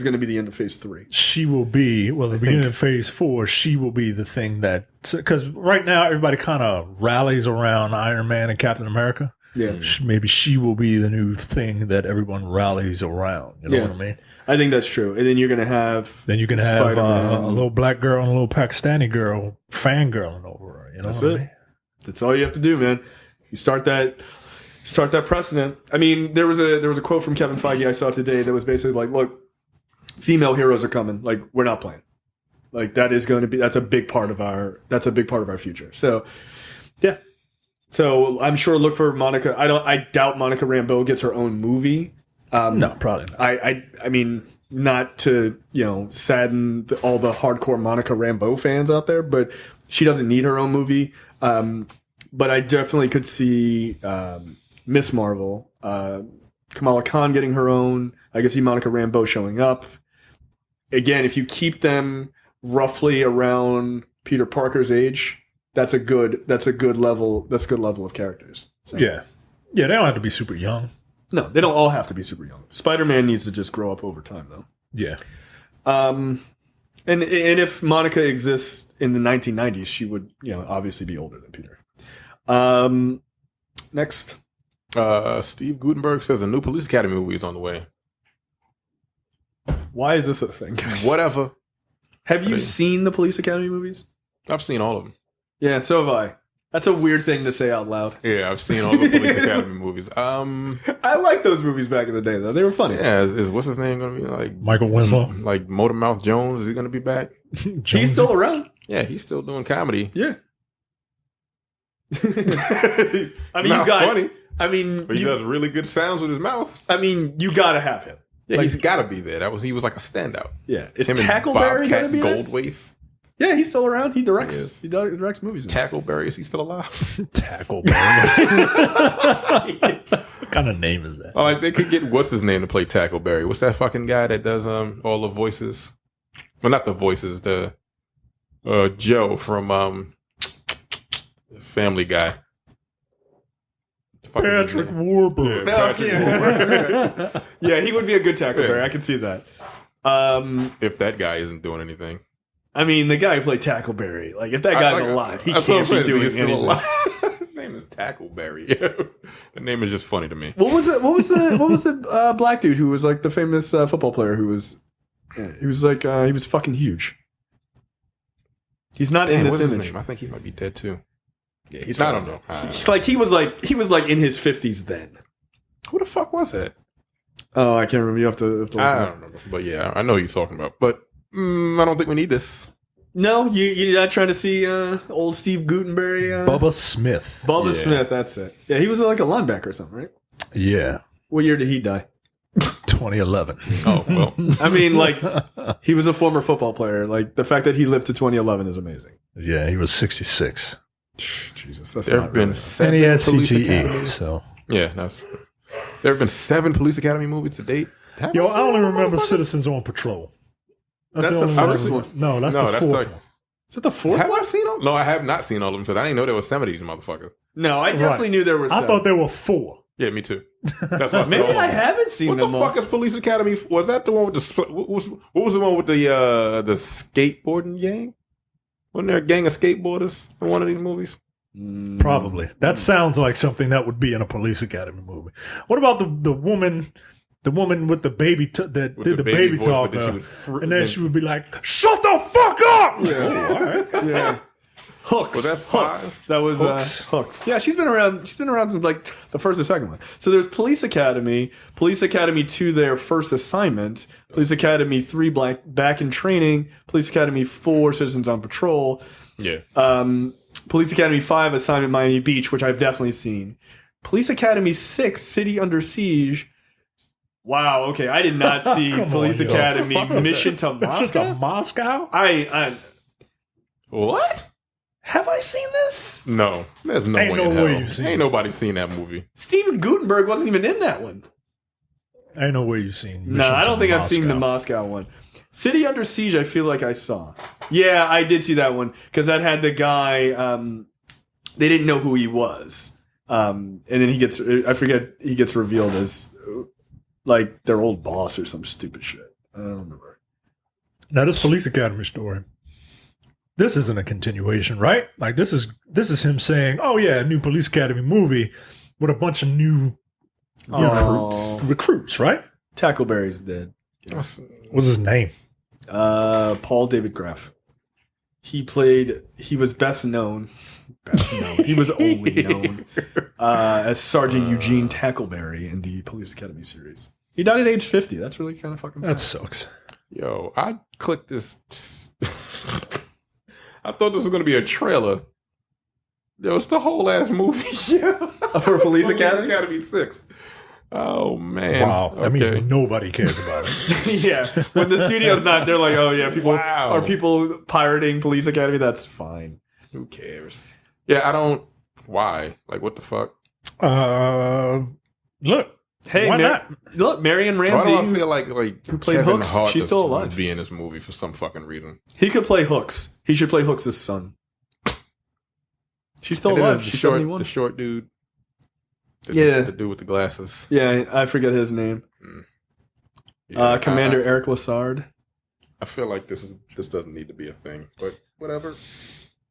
going to be the end of phase 3. She will be, well, the beginning of phase 4, she will be the thing that, because right now everybody kind of rallies around Iron Man and Captain America. Yeah. Maybe she will be the new thing that everyone rallies around. You know what I mean? I think that's true. And then you're going to have a little black girl and a little Pakistani girl fangirling over her. You know that's what it. I mean? That's all you have to do, man. You start that precedent. I mean, there was a quote from Kevin Feige I saw today that was basically like, look, female heroes are coming. Like, we're not playing. Like, that's a big part of our future. So, yeah. So I'm sure look for Monica. I doubt Monica Rambeau gets her own movie. No, probably not. I mean, not to, sadden all the hardcore Monica Rambeau fans out there, but she doesn't need her own movie. But I definitely could see Miss Marvel, Kamala Khan getting her own. I could see Monica Rambeau showing up. Again, if you keep them roughly around Peter Parker's age, that's a good level of characters. So. Yeah, they don't have to be super young. No, they don't all have to be super young. Spider-Man needs to just grow up over time, though. Yeah. And if Monica exists in the 1990s, she would, obviously be older than Peter. Next. Steve Gutenberg says a new Police Academy movie is on the way. Why is this a thing, guys? Whatever. Have you seen the Police Academy movies? I've seen all of them. Yeah, so have I. That's a weird thing to say out loud. Yeah, I've seen all the Police Academy movies. I liked those movies back in the day, though. They were funny. Yeah, is what's his name going to be? Like Michael Winslow? Like Motormouth Jones? Is he going to be back? He's still around. Yeah, he's still doing comedy. Yeah. I mean, funny. I mean, but he does really good sounds with his mouth. I mean, you got to have him. Yeah, he's got to be there. He was like a standout. Yeah, is Tackleberry going to be there? Goldwaith. Yeah, he's still around. He directs. He directs movies. Tackleberry, is he still alive? Tackleberry. What kind of name is that? Oh, like they could get what's his name to play Tackleberry. What's that fucking guy that does all the voices? Well, not the voices. The Joe from Family Guy. Patrick Warburton. Yeah, he would be a good Tackleberry. I can see that. If that guy isn't doing anything. I mean, the guy who played Tackleberry, like, if that guy's alive, he can't be doing anything. His name is Tackleberry. The name is just funny to me. What was the black dude who was like the famous football player who was, he was fucking huge. He's not in this image. I think he might be dead too. Yeah, he's. I don't know. He was like in his 50s then. Who the fuck was that? Oh, I can't remember. You have to look I don't know. But yeah, I know what you're talking about. But I don't think we need this. No, you're not trying to see old Steve Gutenberg. Bubba Smith. Bubba Smith, that's it. Yeah, he was like a linebacker or something, right? Yeah. What year did he die? 2011. Oh, well. I mean, like, he was a former football player. Like, the fact that he lived to 2011 is amazing. Yeah, he was 66. Jesus, that's there not have been really 7 and he had Police CTE, Academies. so. Yeah, there have been 7 Police Academy movies to date. I only remember Citizens on Patrol. That's the first one. No, that's the fourth one. Is that the fourth one? Have I seen them? No, I have not seen all of them because I didn't know there were 7 of these motherfuckers. No, I definitely knew there were 7. I thought there were 4. Yeah, me too. That's why Maybe I haven't seen them. What the fuck is Police Academy? Was that the one with the? What was the one with the skateboarding gang? Wasn't there a gang of skateboarders in one of these movies? Probably. That sounds like something that would be in a Police Academy movie. What about the woman? The woman with the baby that did the baby talk, and then she would be like, "Shut the fuck up!" Yeah, all right. Yeah. Hooks. Was that Hooks? That was Hooks. Yeah, she's been around. She's been around since like the first or second one. So there's Police Academy 2, their first assignment, Police Academy 3, back in training, Police Academy 4, Citizens on Patrol. Yeah. Police Academy 5, Assignment Miami Beach, which I've definitely seen. Police Academy 6, City Under Siege. Wow, okay. I did not see Police Academy Mission to Moscow. Mission to Moscow? I What? Have I seen this? No. There's no Ain't way no in way hell. you've seen Ain't it. nobody seen that movie. Steven Gutenberg wasn't even in that one. Ain't no way you've seen. No, I don't think I've seen the Moscow one. City Under Siege, I feel like I saw. Yeah, I did see that one because that had the guy. They didn't know who he was, and then he gets. I forget. He gets revealed as like their old boss or some stupid shit. I don't remember. Now this Police Academy story. This isn't a continuation, right? Like this is him saying, "Oh yeah, a new Police Academy movie with a bunch of new recruits, right?" Tackleberry's dead. What's his name? Paul David Graff. He was best known. He was only known as Sergeant Eugene Tackleberry in the Police Academy series. He died at age 50. That's really kind of fucking sad. That sucks. Yo, I clicked this. I thought this was going to be a trailer. It was the whole ass movie. Yeah. For Police Academy? Police Academy 6. Oh, man. Wow. That means nobody cares about it. Yeah. When the studio's not, they're like, oh, yeah, are people pirating Police Academy? That's fine. Who cares? Yeah, I don't. Why? Like, what the fuck? Look. Hey, why not? Look, Marion Ramsey. Why do I feel like who played Kevin Hooks? Hart She's still would alive. be in this movie for some fucking reason. He could play Hooks. He should play Hooks' son. She's still alive. She's 71. The short dude. Yeah. The dude with the glasses. Yeah, I forget his name. Yeah, Commander Eric Lassard. I feel like this doesn't need to be a thing, but whatever.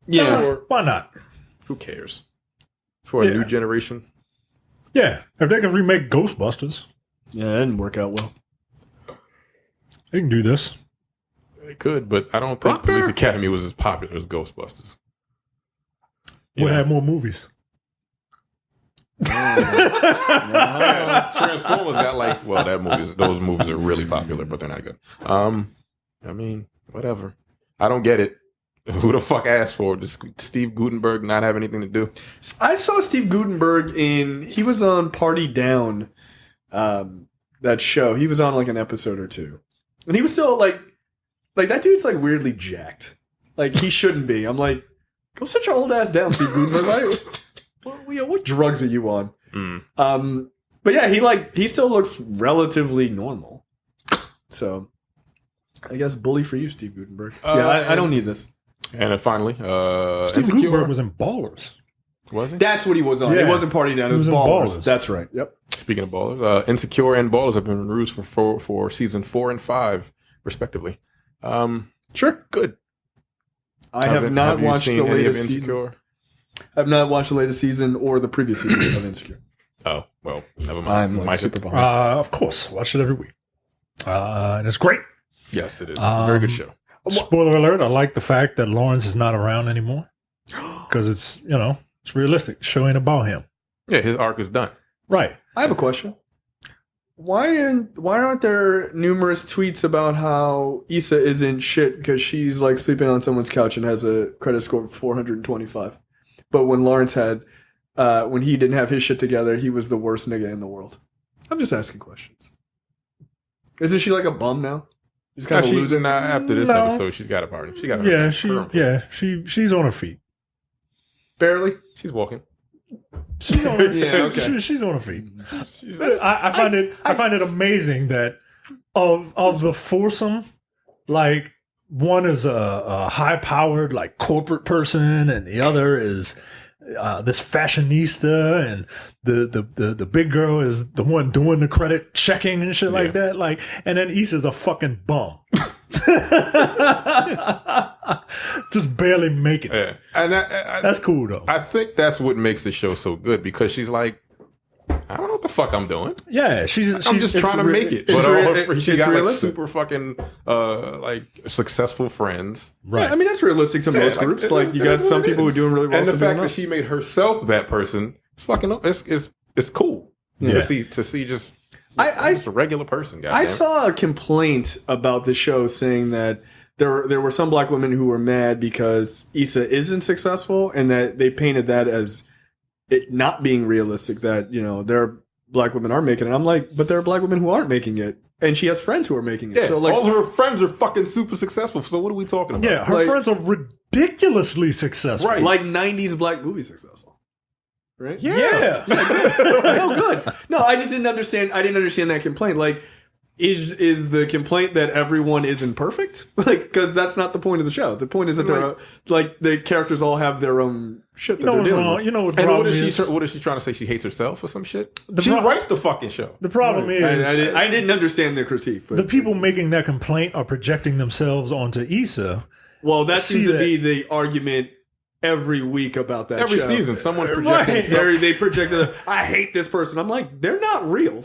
Yeah. Why not? Who cares? For a new generation. Yeah. If they can remake Ghostbusters, Yeah, that didn't work out well. they can do this. They could, but I don't think Police Academy was as popular as Ghostbusters. We'll have more movies. Transformers got those movies are really popular, but they're not good. I mean, whatever. I don't get it. Who the fuck asked for it? Does Steve Gutenberg not have anything to do? I saw Steve Gutenberg he was on Party Down, that show. He was on like an episode or two. And he was still like that dude's like weirdly jacked. Like he shouldn't be. I'm like, go sit your old ass down, Steve Gutenberg. What drugs are you on? But yeah, he still looks relatively normal. So I guess bully for you, Steve Gutenberg. I don't need this. And then finally, Steve Gutenberg was in Ballers. Was he? That's what he was on. Yeah. It wasn't Party Down. It was in Ballers. Ballers. That's right. Yep. Speaking of Ballers, Insecure and Ballers have been renewed for season 4 and 5, respectively. Sure. Good. I have not watched the latest season. Insecure? I've not watched the latest season or the previous season of Insecure. Oh, well, never mind. I'm like super behind. Of course. Watch it every week. And it's great. Yes, it is. Very good show. Spoiler alert, I like the fact that Lawrence is not around anymore. Because it's realistic. The show ain't about him. Yeah, his arc is done. Right. I have a question. Why aren't there numerous tweets about how Issa isn't shit because she's like sleeping on someone's couch and has a credit score of 425? But when Lawrence when he didn't have his shit together, he was the worst nigga in the world. I'm just asking questions. Isn't she like a bum now? She's kind of losing now. After this episode, she's got a party. She got her. She's on her feet. Barely. She's walking. She's on her feet. I find it amazing that of the foursome, like one is a high powered like corporate person, and the other is this fashionista, and the big girl is the one doing the credit checking and shit like that. Like, and then Issa's a fucking bum. Just barely making it. Yeah. And that's cool though. I think that's what makes the show so good, because she's like, I don't know what the fuck I'm doing. Yeah, I'm just trying to make it. But she got like super fucking like successful friends. Right. Yeah, I mean, that's realistic to most groups. Like you got some people who are doing really well. And the fact that she made herself that person, it's fucking it's cool. Yeah. To see just a regular person. I saw a complaint about the show saying that there were some black women who were mad because Issa isn't successful, and that they painted that as it not being realistic. That there are black women are making it. I'm like, but there are black women who aren't making it, and she has friends who are making it. Yeah, so like, all her friends are fucking super successful. So what are we talking about? Yeah, her friends are ridiculously successful. Right. like 90s black movie successful, right? Yeah. No, good. No, I just didn't understand. I didn't understand that complaint. Like, is the complaint that everyone isn't perfect? Like, because that's not the point of the show. The point is that they're like the characters all have their own shit that they're dealing with. You know what? And What is she trying to say? She hates herself or some shit? She writes the fucking show. The problem is, I didn't understand the critique. But the people making that complaint are projecting themselves onto Issa. Well, that seems to be the argument every week about that Every show. season, someone projects. They projected, I hate this person. I'm like, they're not real.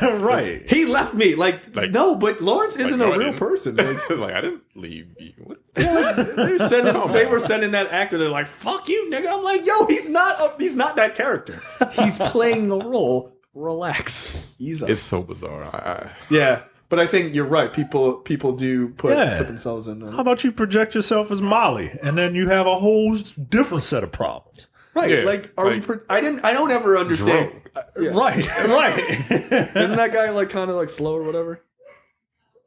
Right. He left me. Like no, but Lawrence isn't a real person. Like, I didn't leave you. What? They were sending that actor. They're like, fuck you, nigga. I'm like, yo, he's not that character. He's playing the role. Relax. It's so bizarre. Yeah. But I think you're right. People do put themselves in. How about you project yourself as Molly, and then you have a whole different set of problems? Right. Yeah, like, I don't ever understand. Right. Isn't that guy like kind of like slow or whatever?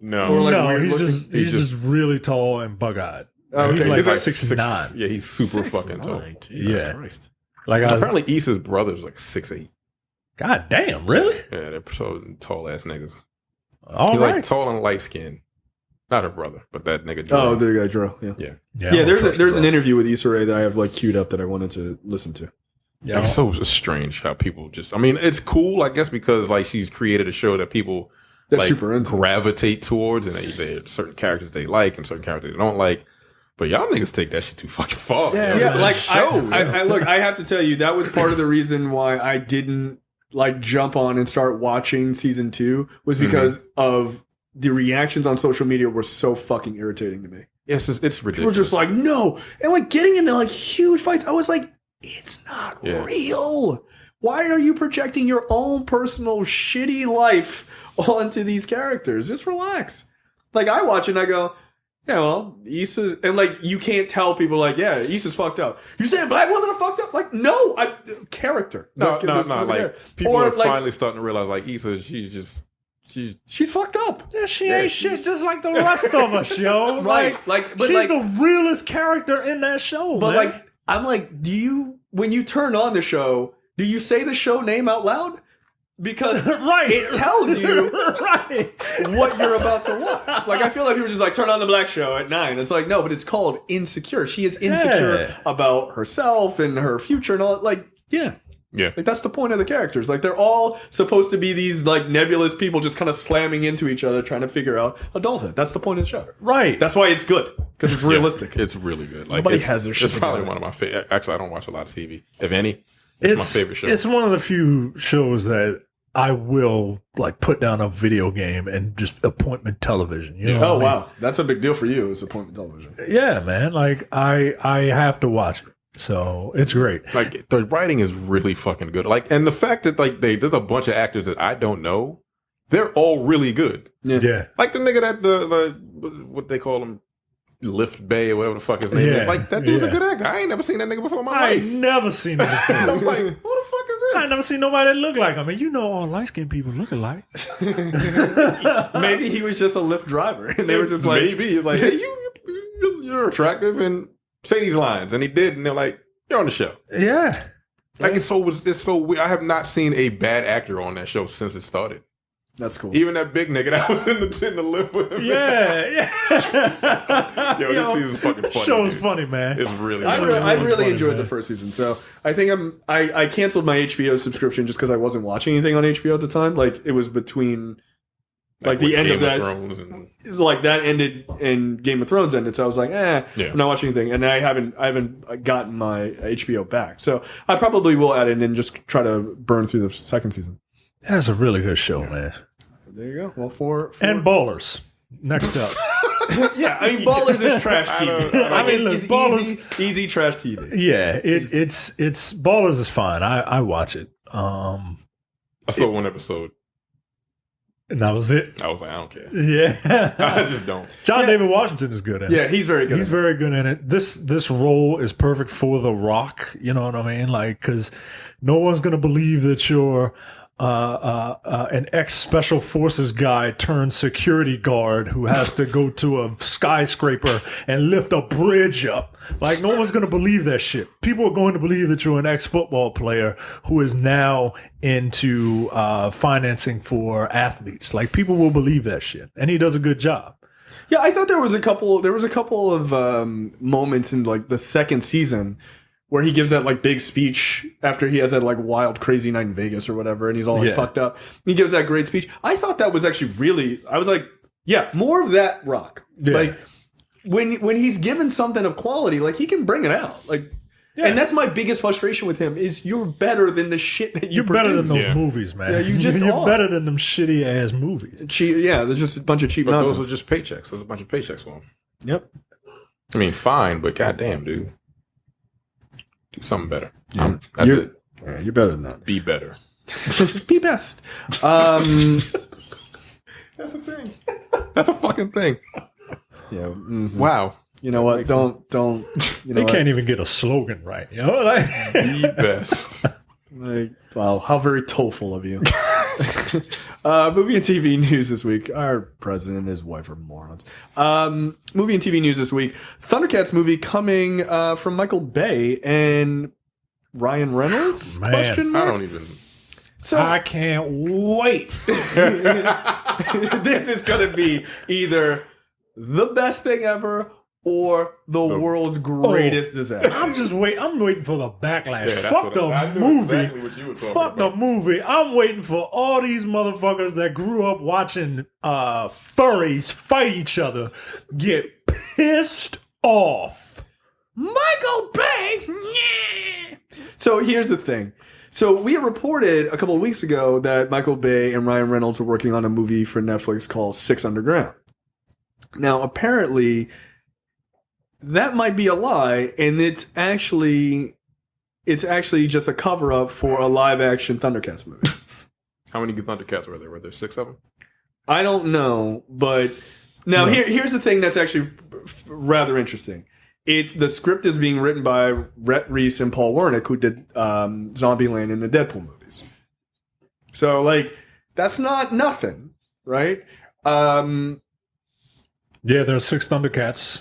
No. Or, like, No, weird he's just really tall and bug-eyed. Okay. He's like He's 6'9". Yeah, he's super fucking tall. Jesus Christ. Like Apparently, Issa's brother's like 6'8". God damn, really? Yeah, they're so tall ass niggas. All He's right. like tall and light skinned. Not her brother, but that nigga. Oh, the guy Dro. Yeah. There's an interview with Issa Rae that I have like queued up that I wanted to listen to. Yeah, it's so strange how people just. I mean, it's cool, I guess, because like she's created a show that people like super into. gravitate towards, and they certain characters they like and certain characters they don't like. But y'all niggas take that shit too fucking far. Yeah, like I look, I have to tell you that was part of the reason why I didn't like jump on and start watching season 2 was because of the reactions on social media were so fucking irritating to me. Yes, it's ridiculous. People were just like, no, and like getting into like huge fights. I was like, it's not real. Why are you projecting your own personal shitty life onto these characters? Just relax. Like I watch it and I go, yeah, well, Issa, and like you can't tell people like, yeah, Issa's fucked up. You saying black women are fucked up? Like, no, character. No. Like people are finally starting to realize like Issa, she's fucked up. Yeah, she ain't shit just like the rest of us, yo. Right. She's the realest character in that show, but man. like, I'm like, when you turn on the show, do you say the show name out loud? Because it tells you what you're about to watch. Like, I feel like people just like turn on the black show at 9. It's like, no, but it's called Insecure. She is insecure about herself and her future and all. Like, yeah. Like, that's the point of the characters. Like, they're all supposed to be these like nebulous people just kind of slamming into each other trying to figure out adulthood. That's the point of the show. Right. That's why it's good. Because it's realistic. It's really good. Like, Nobody has their shit. It's probably one of my favorite. Actually, I don't watch a lot of TV, if any. It's my favorite show. It's one of the few shows that I will like put down a video game and just appointment television. You know wow, that's a big deal for you. Is appointment television? Yeah, man. Like I have to watch it, so it's great. Like the writing is really fucking good. Like, and the fact that like there's a bunch of actors that I don't know, they're all really good. Yeah. Like the nigga that the what they call him. Lift Bay or whatever the fuck his name is. Like, that dude's a good actor. I ain't never seen that nigga before in my life. I ain't never seen him before. I'm like, who the fuck is this? I ain't never seen nobody that look like him. I mean, you know all light-skinned people look alike. Maybe he was just a Lyft driver. And they were just like... Maybe. Like, hey, you're attractive and say these lines. And he did. And they're like, you're on the show. Yeah. Like, it's so weird. I have not seen a bad actor on that show since it started. That's cool. Even that big nigga that was in the lift with him. Yeah. Yo, this season's fucking funny. Show's funny, man. It's really I really funny, enjoyed man. the first season. So I think I canceled my HBO subscription just because I wasn't watching anything on HBO at the time. Like it was between like the end of that, like that ended and Game of Thrones ended. So I was like, I'm not watching anything, and I haven't gotten my HBO back. So I probably will add it and just try to burn through the second season. That's a really good show, man. There you go. Well, four. And Ballers. Next up. Yeah, I mean, Ballers is trash TV. I mean, look, it's Ballers, easy trash TV. Yeah, it's Ballers is fine. I watch it. I saw one episode. And that was it. I was like, I don't care. Yeah. I just don't. John David Washington is good in it. Yeah, he's very good. He's very good in it. This role is perfect for The Rock. You know what I mean? Like, because no one's going to believe that you're an ex-special forces guy turned security guard who has to go to a skyscraper and lift a bridge up. Like, no one's going to believe that shit. People are going to believe that you're an ex-football player who is now into financing for athletes. Like, people will believe that shit. And he does a good job. Yeah, I thought there was a couple of moments in like the second season where he gives that like big speech after he has that like wild crazy night in Vegas or whatever, and he's all like fucked up. He gives that great speech. I thought that was actually really. I was like, yeah, more of that Rock. Yeah. Like when he's given something of quality, like he can bring it out. Like, and that's my biggest frustration with him is you're better than the shit that you're produce. better than those movies, man. Yeah, you're better than them shitty ass movies. There's just a bunch of cheap nonsense. Those are just paychecks. There's a bunch of paychecks for him. Yep. I mean, fine, but goddamn, dude. Do something better. Yeah. You're better than that. Be better. Be best. That's a thing. That's a fucking thing. Yeah. Mm-hmm. Wow. You know what? Don't. You know they can't even get a slogan right. You know, like be best. Like, wow, how very toeful of you. Movie and TV news this week. Our president and his wife are morons. Movie and TV news this week. Thundercats movie coming from Michael Bay and Ryan Reynolds? Man, question mark? I don't even... So I can't wait. This is going to be either the best thing ever or the world's greatest disaster. I'm just waiting. I'm waiting for the backlash. Yeah, Fuck the movie. Exactly what you were talking Fuck about. the movie. I'm waiting for all these motherfuckers that grew up watching furries fight each other get pissed off. Michael Bay! Yeah. So here's the thing. So we had reported a couple of weeks ago that Michael Bay and Ryan Reynolds were working on a movie for Netflix called Six Underground. Now, apparently, that might be a lie, and it's actually just a cover-up for a live-action Thundercats movie. How many Thundercats were there? Were there 6 of them? I don't know, but now here's the thing that's actually rather interesting. The script is being written by Rhett Reese and Paul Wernick, who did Zombieland and the Deadpool movies. So, like, that's not nothing, right? Yeah, there are 6 Thundercats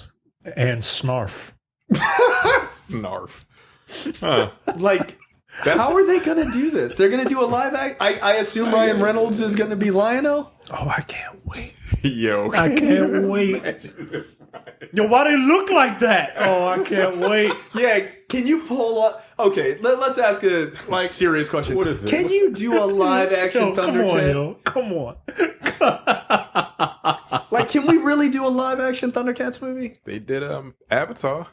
and Snarf. Snarf. Huh. Like, how are they going to do this? They're going to do a live act? I assume Ryan Reynolds is going to be Lion-O? Oh, I can't wait. Yo. I can't wait. Yo, why they look like that? Oh, I can't wait. Yeah, can you pull up... Okay, let's ask a serious question. What is this? Can you do a live-action Thundercat? Come on. Like, can we really do a live-action Thundercats movie? They did Avatar.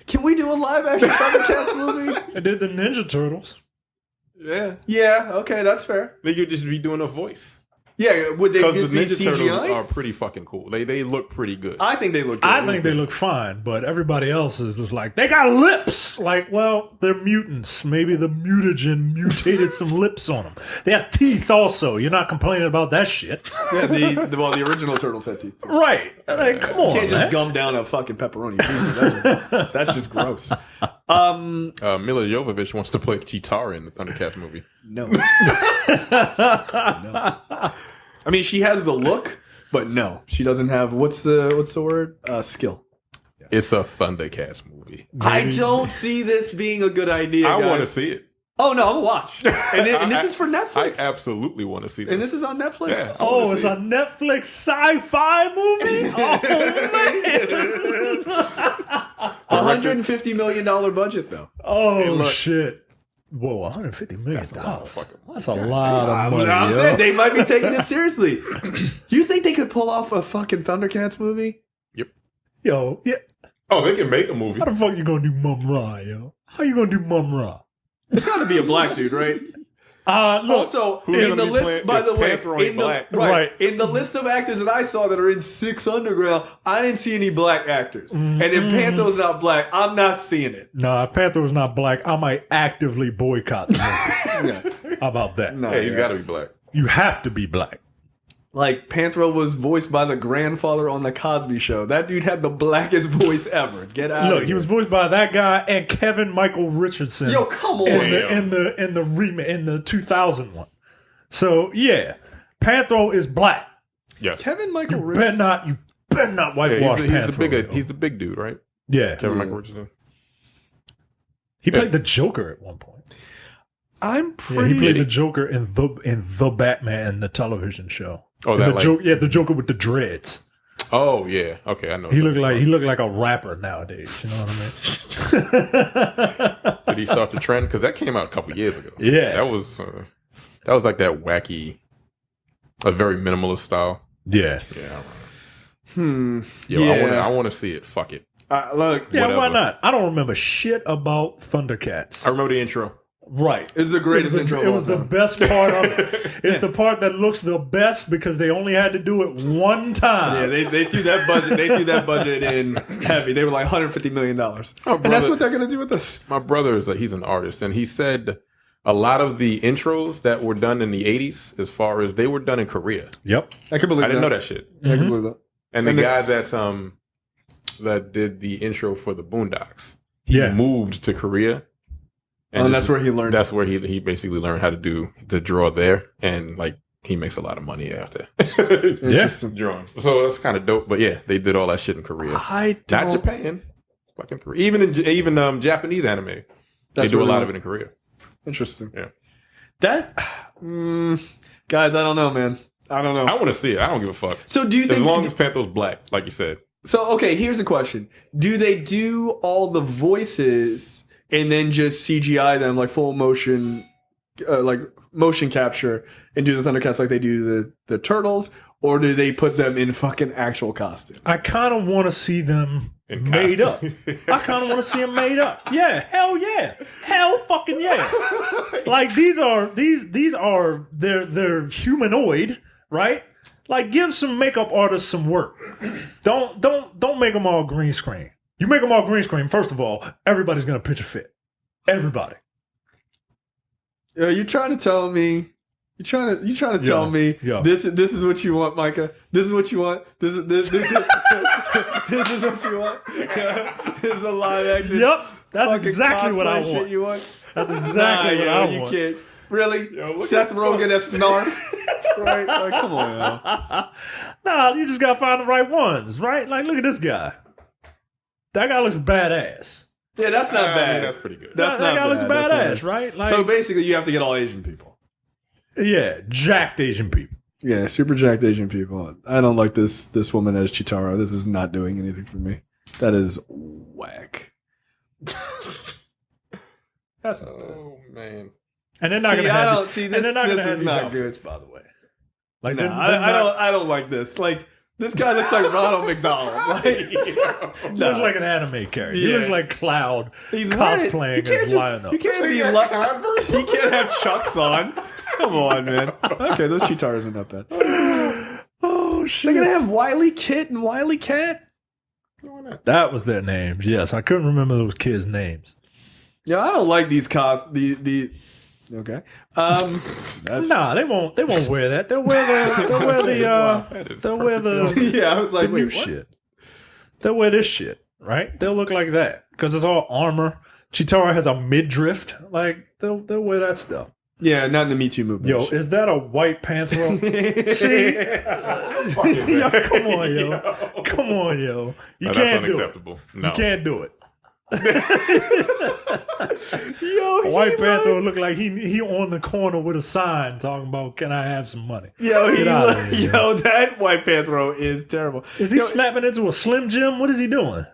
Can we do a live-action Thundercats movie? They did the Ninja Turtles. Yeah. Yeah, okay, that's fair. They could just be doing a voice. Yeah, would they just be Because the Ninja CGI? Turtles are pretty fucking cool. They look pretty good. I think they look good. I think they look fine, but everybody else is just like, they got lips. Like, well, they're mutants. Maybe the mutagen mutated some lips on them. They have teeth also. You're not complaining about that shit. Yeah, the original Turtles had teeth. Right. Like, come on, You can't just man. gum down a fucking pepperoni pizza. That's just gross. Mila Jovovich wants to play Chitara in the Thundercats movie. No. No. I mean, she has the look, but no, she doesn't have what's the word? Skill. Yeah. It's a Thundercats movie. I don't see this being a good idea. I guys. want to see it. Oh no, I'm gonna watch. And this is for Netflix. I absolutely want to see this. And this is on Netflix. Yeah. Oh, it's a Netflix sci-fi movie? Oh, man. $150 million budget, though. Oh, shit. Whoa, $150 million. That's a lot of money. I'm yo. saying they might be taking it seriously. You think they could pull off a fucking Thundercats movie? Yep. Yo, yeah. Oh, they can make a movie. How the fuck you gonna do Mum Ra, yo? How you gonna do Mum Ra? It's got to be a black dude, right? Look, Also, who's in the gonna be list, playing- by if the way, Panther ain't black? in the list of actors that I saw that are in Six Underground, I didn't see any black actors. And if Panther's not black, I'm not seeing it. nah, if Panther was not black, I might actively boycott the movie. Yeah. How about that? No, Hey, he's got to be black. You have to be black. like Panthro was voiced by the grandfather on the Cosby Show. That dude had the blackest voice ever. Get out of here. Look, he was voiced by that guy and Kevin Michael Richardson. Yo, come on. In the remake in the 2000 one. So yeah, Panthro is black. Yes. Kevin Michael You Richardson. better not whitewash Panthro. He's the big dude, right? Yeah. Kevin Michael Richardson. He played the Joker at one point. I'm Yeah, pretty he played the Joker in the Batman, the television show. Oh, And that the Joker with the dreads. Oh yeah. Okay, I know. He looked like a rapper nowadays. You know what I mean? Did he start the trend? Because that came out a couple years ago. Yeah. That was like that wacky, a very minimalist style. Yeah. Yeah. Yo, Yeah. I want to see it. Fuck it. look, Yeah, Whatever. why not? I don't remember shit about Thundercats. I remember the intro. Right. it's the greatest intro. It was the best part of it. It's the part that looks the best because they only had to do it one time. Yeah, they threw that budget. They threw that budget in heavy. They were like $150 million, and that's brother- what they're gonna do with this. My brother is he's an artist, and he said a lot of the intros that were done in the 80s, as far as they were done in Korea. Yep. I can believe I didn't know that shit. I can believe that. And the guy that did the intro for the Boondocks, Yeah. moved to Korea. And that's where he learned. That's where he basically learned how to draw there, and like he makes a lot of money out there. Interesting. Drawing. So that's kind of dope. But yeah, they did all that shit in Korea, I not don't. Japan, fucking Korea. Even Japanese anime, they That's do a really lot of it in Korea. Interesting. Yeah. That, guys, I don't know, man. I don't know. I want to see it. I don't give a fuck. So do you As think? long as Panther's black, like you said. So okay, here's the question: do they do all the voices and then just CGI them like full motion, like motion capture, and do the Thundercats like they do the Turtles, or do they put them in fucking actual costume? I kind of want to see them In made up. costume. I kind of want to see them made up. Yeah, hell yeah, hell fucking yeah. Like these are they're humanoid, right? Like give some makeup artists some work. Don't make them all green screen. You make them all green screen. First of all, everybody's gonna pitch a fit. Everybody. You're trying to tell me. You're trying to tell me yeah. this is what you want, Micah. This is what you want. This is this is what you want. This is a live action. Yep, that's fucking exactly what I cosplay want. shit you want. That's exactly what I You want. can't. Really? Yo, Seth Rogen as Snarf? Right? Like, come on, yo. Nah, you just gotta find the right ones, right? Like, look at this guy. That guy looks badass. Yeah, that's not I mean, bad. that's pretty good. That's that not guy looks bad. That's not badass, bad. right? Like, So basically, you have to get all Asian people. yeah, jacked Asian people. Yeah, super jacked Asian people. I don't like this woman as Chitara. This is not doing anything for me. That is whack. That's not bad. Oh man. And they're not See, gonna I have don't the- see and this. they're not This gonna have is these not outfits, good. by the way. Like, No, they're I don't like this. Like this guy looks like Ronald McDonald. Like, He looks like an anime character. He Yeah. looks like Cloud he's cosplaying as Lionel. You can't be like he can't have Chucks on. Come on, man. Okay, those Chitaras are not bad. Oh shit! They're gonna have Wily Kit and Wily Cat. That was their names. Yes, I couldn't remember those kids' names. Yeah, I don't like these the. Okay. That's, Nah, they won't wear that. They'll wear the yeah, I was like, the wait, new what? shit. They'll wear this shit, right? They'll look like that because it's all armor. Chitara has a midriff. Like they'll wear that stuff. Yeah, not in the Me Too movement. Yo, is that a white panther? See, yo, come on, yo, come on, yo. You No, can't that's do it. unacceptable. No. You can't do it. Yo, White Panther look like he on the corner with a sign talking about, "Can I have some money?" Yo, Get out of here, yo, that White Panther is terrible. Is he Yo, snapping into a Slim Jim? What is he doing?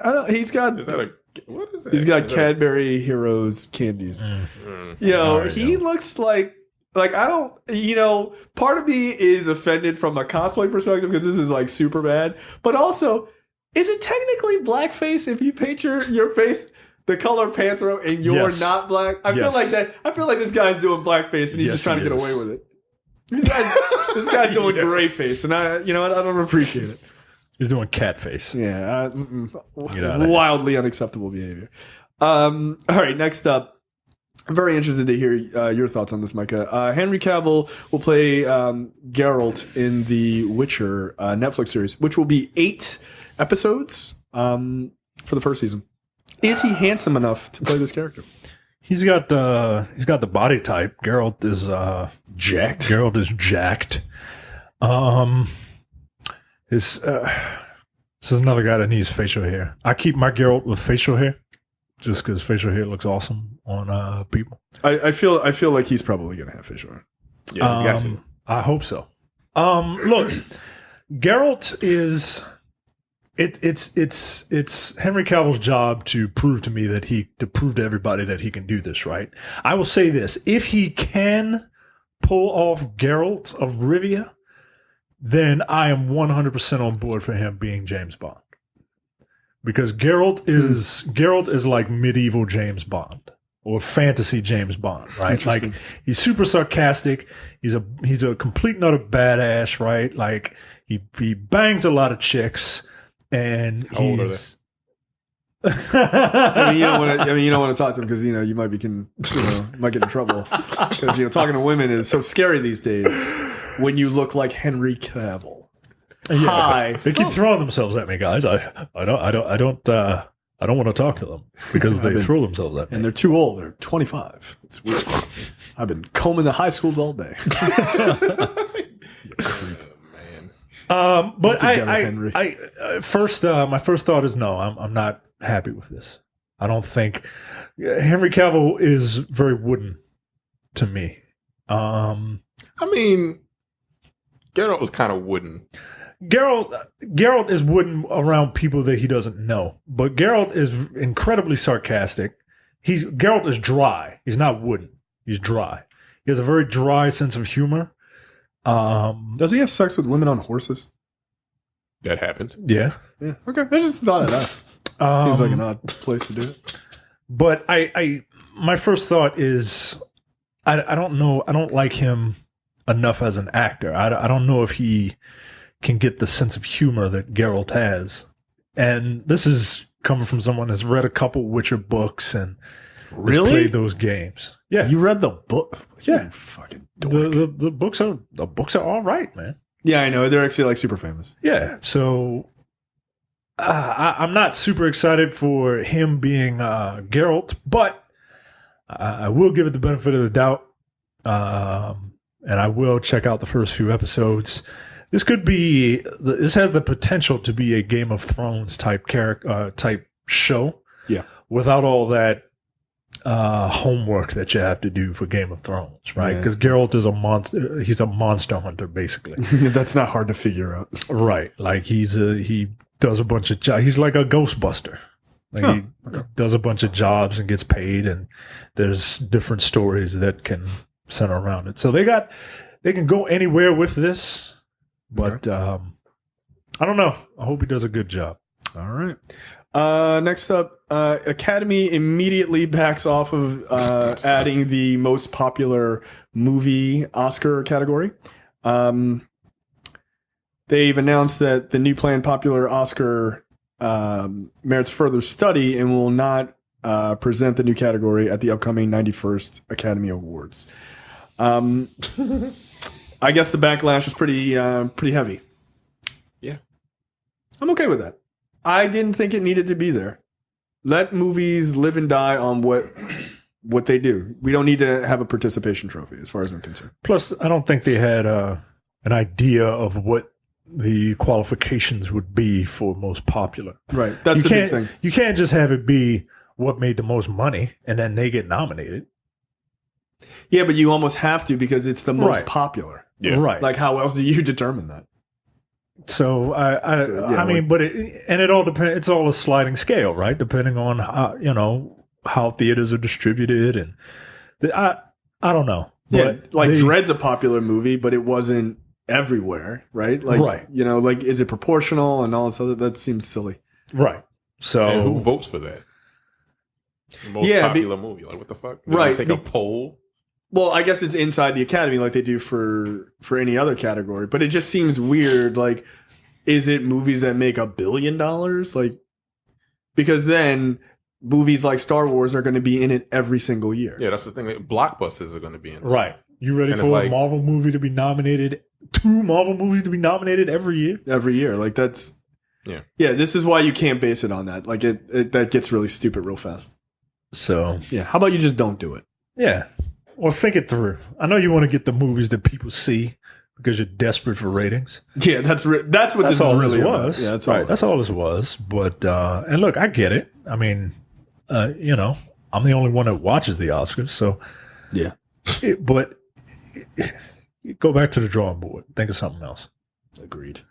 I don't, he's got. Is that a what is that? He's got Is that Cadbury Heroes candies. a- Yo, All right, he yo. looks like I don't. Part of me is offended from a cosplay perspective because this is like super bad. But also, is it technically blackface if you paint your face the color Panthro and you're Yes. not black? I feel Yes. like that. I feel like this guy's doing blackface and he's Yes, just trying to he get is. away with it. This guy's doing gray face, and I don't appreciate it. He's doing cat face. Yeah, Get outta here. wildly unacceptable behavior. All right, next up, I'm very interested to hear your thoughts on this, Micah. Henry Cavill will play Geralt in the Witcher Netflix series, which will be 8 episodes for the first season. Is he handsome enough to play this character? He's got the body type. Geralt is jacked. Geralt is jacked. This is another guy that needs facial hair. I keep my Geralt with facial hair, just because facial hair looks awesome on people. I feel like he's probably gonna have facial hair. Yeah, he's got to. I hope so. Look, Geralt is it's Henry Cavill's job to prove to me to prove to everybody that he can do this, right? I will say this: if he can pull off Geralt of Rivia, then I am 100% on board for him being James Bond. Because Geralt is like medieval James Bond or fantasy James Bond, right? Like he's super sarcastic. He's a complete and utter badass, right? Like he bangs a lot of chicks, and How old are they? You don't want to talk to him because you might might get in trouble because talking to women is so scary these days when you look like Henry Cavill. Yeah, Hi. they keep throwing themselves at me, guys. I don't want to talk to them because they throw themselves at me. And they're too old. They're 25. It's weird. I've been combing the high schools all day. But Henry. my first thought is no. I'm not happy with this. I don't think Henry Cavill is very wooden to me. I mean, Geralt was kind of wooden. Geralt is wooden around people that he doesn't know, but Geralt is incredibly sarcastic. Geralt is dry. He's not wooden. He's dry. He has a very dry sense of humor. Does he have sex with women on horses? That happened. Yeah. Yeah. Okay. I just thought I'd ask. Seems like an odd place to do it. But my first thought is, I don't know. I don't like him enough as an actor. I don't know if he can get the sense of humor that Geralt has. And this is coming from someone that's read a couple Witcher books and has played those games. Yeah. You read the book? Yeah. You fucking dork. The books are all right, man. Yeah, I know. They're actually like super famous. Yeah. So I'm not super excited for him being Geralt, but I will give it the benefit of the doubt. And I will check out the first few episodes. This has the potential to be a Game of Thrones type show. Yeah. Without all that homework that you have to do for Game of Thrones, right? Because Geralt is a monster. He's a monster hunter, basically. That's not hard to figure out. Right. Like he does a bunch of jobs. He's like a Ghostbuster. Like he does a bunch of jobs and gets paid, and there's different stories that can center around it. So they can go anywhere with this. But I don't know. I hope he does a good job. All right. Next up, Academy immediately backs off of adding the most popular movie Oscar category. They've announced that the new planned popular Oscar merits further study and will not present the new category at the upcoming 91st Academy Awards. I guess the backlash is pretty heavy. Yeah. I'm okay with that. I didn't think it needed to be there. Let movies live and die on what they do. We don't need to have a participation trophy, as far as I'm concerned. Plus, I don't think they had an idea of what the qualifications would be for most popular. Right. That's the big thing. You can't just have it be what made the most money and then they get nominated. Yeah, but you almost have to because it's the most popular. Yeah. Right. Like, how else do you determine that? So I mean, but it all depends. It's all a sliding scale, right? Depending on how theaters are distributed, and I don't know. Yeah, like Dread's a popular movie, but it wasn't everywhere, right? Like, right. Like, is it proportional and all this other? That seems silly, right? So and who votes for that? The most popular movie, like what the fuck? Right? Take a poll. Well, I guess it's inside the Academy like they do for any other category. But it just seems weird. Like, is it movies that make $1 billion? Like, because then movies like Star Wars are going to be in it every single year. Yeah, that's the thing. Blockbusters are going to be in it. Right. You ready And for it's a like- Marvel movie to be nominated? 2 Marvel movies to be nominated every year? Every year. Like, that's... Yeah. Yeah, this is why you can't base it on that. Like, it that gets really stupid real fast. So, Yeah, how about you just don't do it? yeah. Or think it through. I know you want to get the movies that people see because you're desperate for ratings. Yeah, that's what this is all really this about. was. Yeah, that's all. Right. That's all this was. But, and look, I get it. I mean, you know, I'm the only one that watches the Oscars. So, Yeah. but go back to the drawing board. Think of something else. Agreed.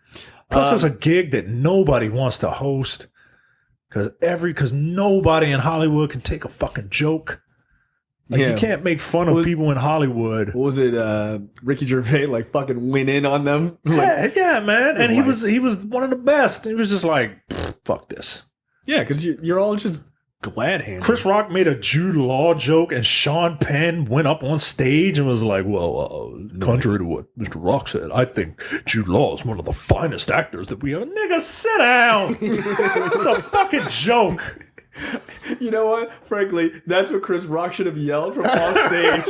Plus, it's a gig that nobody wants to host because nobody in Hollywood can take a fucking joke. Like, Yeah. you can't make fun of people in Hollywood. What was it? Ricky Gervais like fucking went in on them. Like, Yeah, man. And like- he was one of the best. He was just like, fuck this. yeah, because you're all just glad handed. Chris Rock made a Jude Law joke, and Sean Penn went up on stage and was like, well, contrary to what Mr. Rock said, I think Jude Law is one of the finest actors that we have. Nigga, sit down. It's a fucking joke. You know what? Frankly, that's what Chris Rock should have yelled from off stage.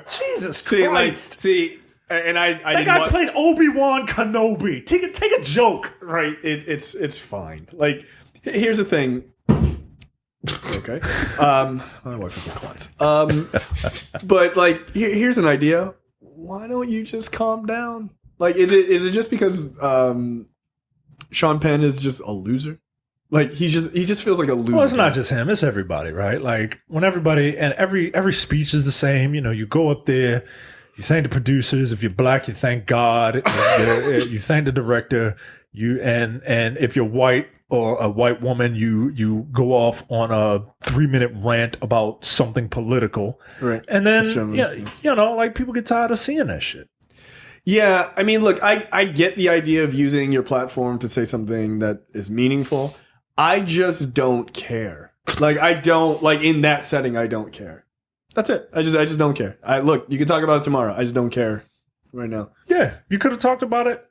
Jesus See, Christ. and I that didn't guy want, played Obi-Wan Kenobi. Take a joke. right. It's fine. Like, here's the thing. Okay. My wife is a klutz. But like, here's an idea. Why don't you just calm down? Like, is it just because Sean Penn is just a loser? Like, he just feels like a loser. Well, it's not just him; it's everybody, right? Like when everybody and every speech is the same. You know, you go up there, you thank the producers. If you're black, you thank God. You thank the director. And if you're white or a white woman, you go off on a 3-minute rant about something political, Right. and then Some- you know, like people get tired of seeing that shit. Yeah, I mean, look, I get the idea of using your platform to say something that is meaningful. I just don't care. Like, I don't, like, in that setting, I don't care. That's it. I just don't care. Look, you can talk about it tomorrow. I just don't care right now. Yeah, you could have talked about it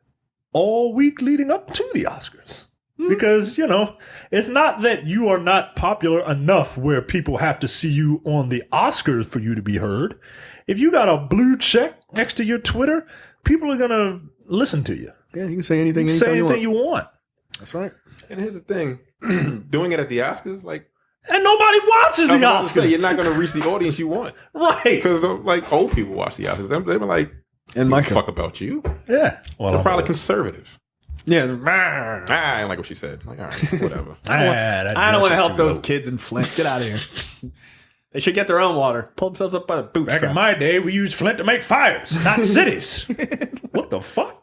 all week leading up to the Oscars. Because, you know, it's not that you are not popular enough where people have to see you on the Oscars for you to be heard. If you got a blue check next to your Twitter, people are going to listen to you. Yeah, you can say anything, Say anything you want. That's right. And here's the thing. Doing it at the Oscars, like, And nobody watches the I was about to say, Oscars. you're not going to reach the audience you want. Right. Because, like, old people watch the Oscars. They were like, And my Micah. fuck about you. Yeah. Well, They're I'm probably old. conservative. Yeah. I ain't like what she said. Like, all right, whatever. I don't want to help those kids in Flint. Get out of here. They should get their own water. Pull themselves up by the bootstraps. Back in my day, we used Flint to make fires, not cities. What the fuck?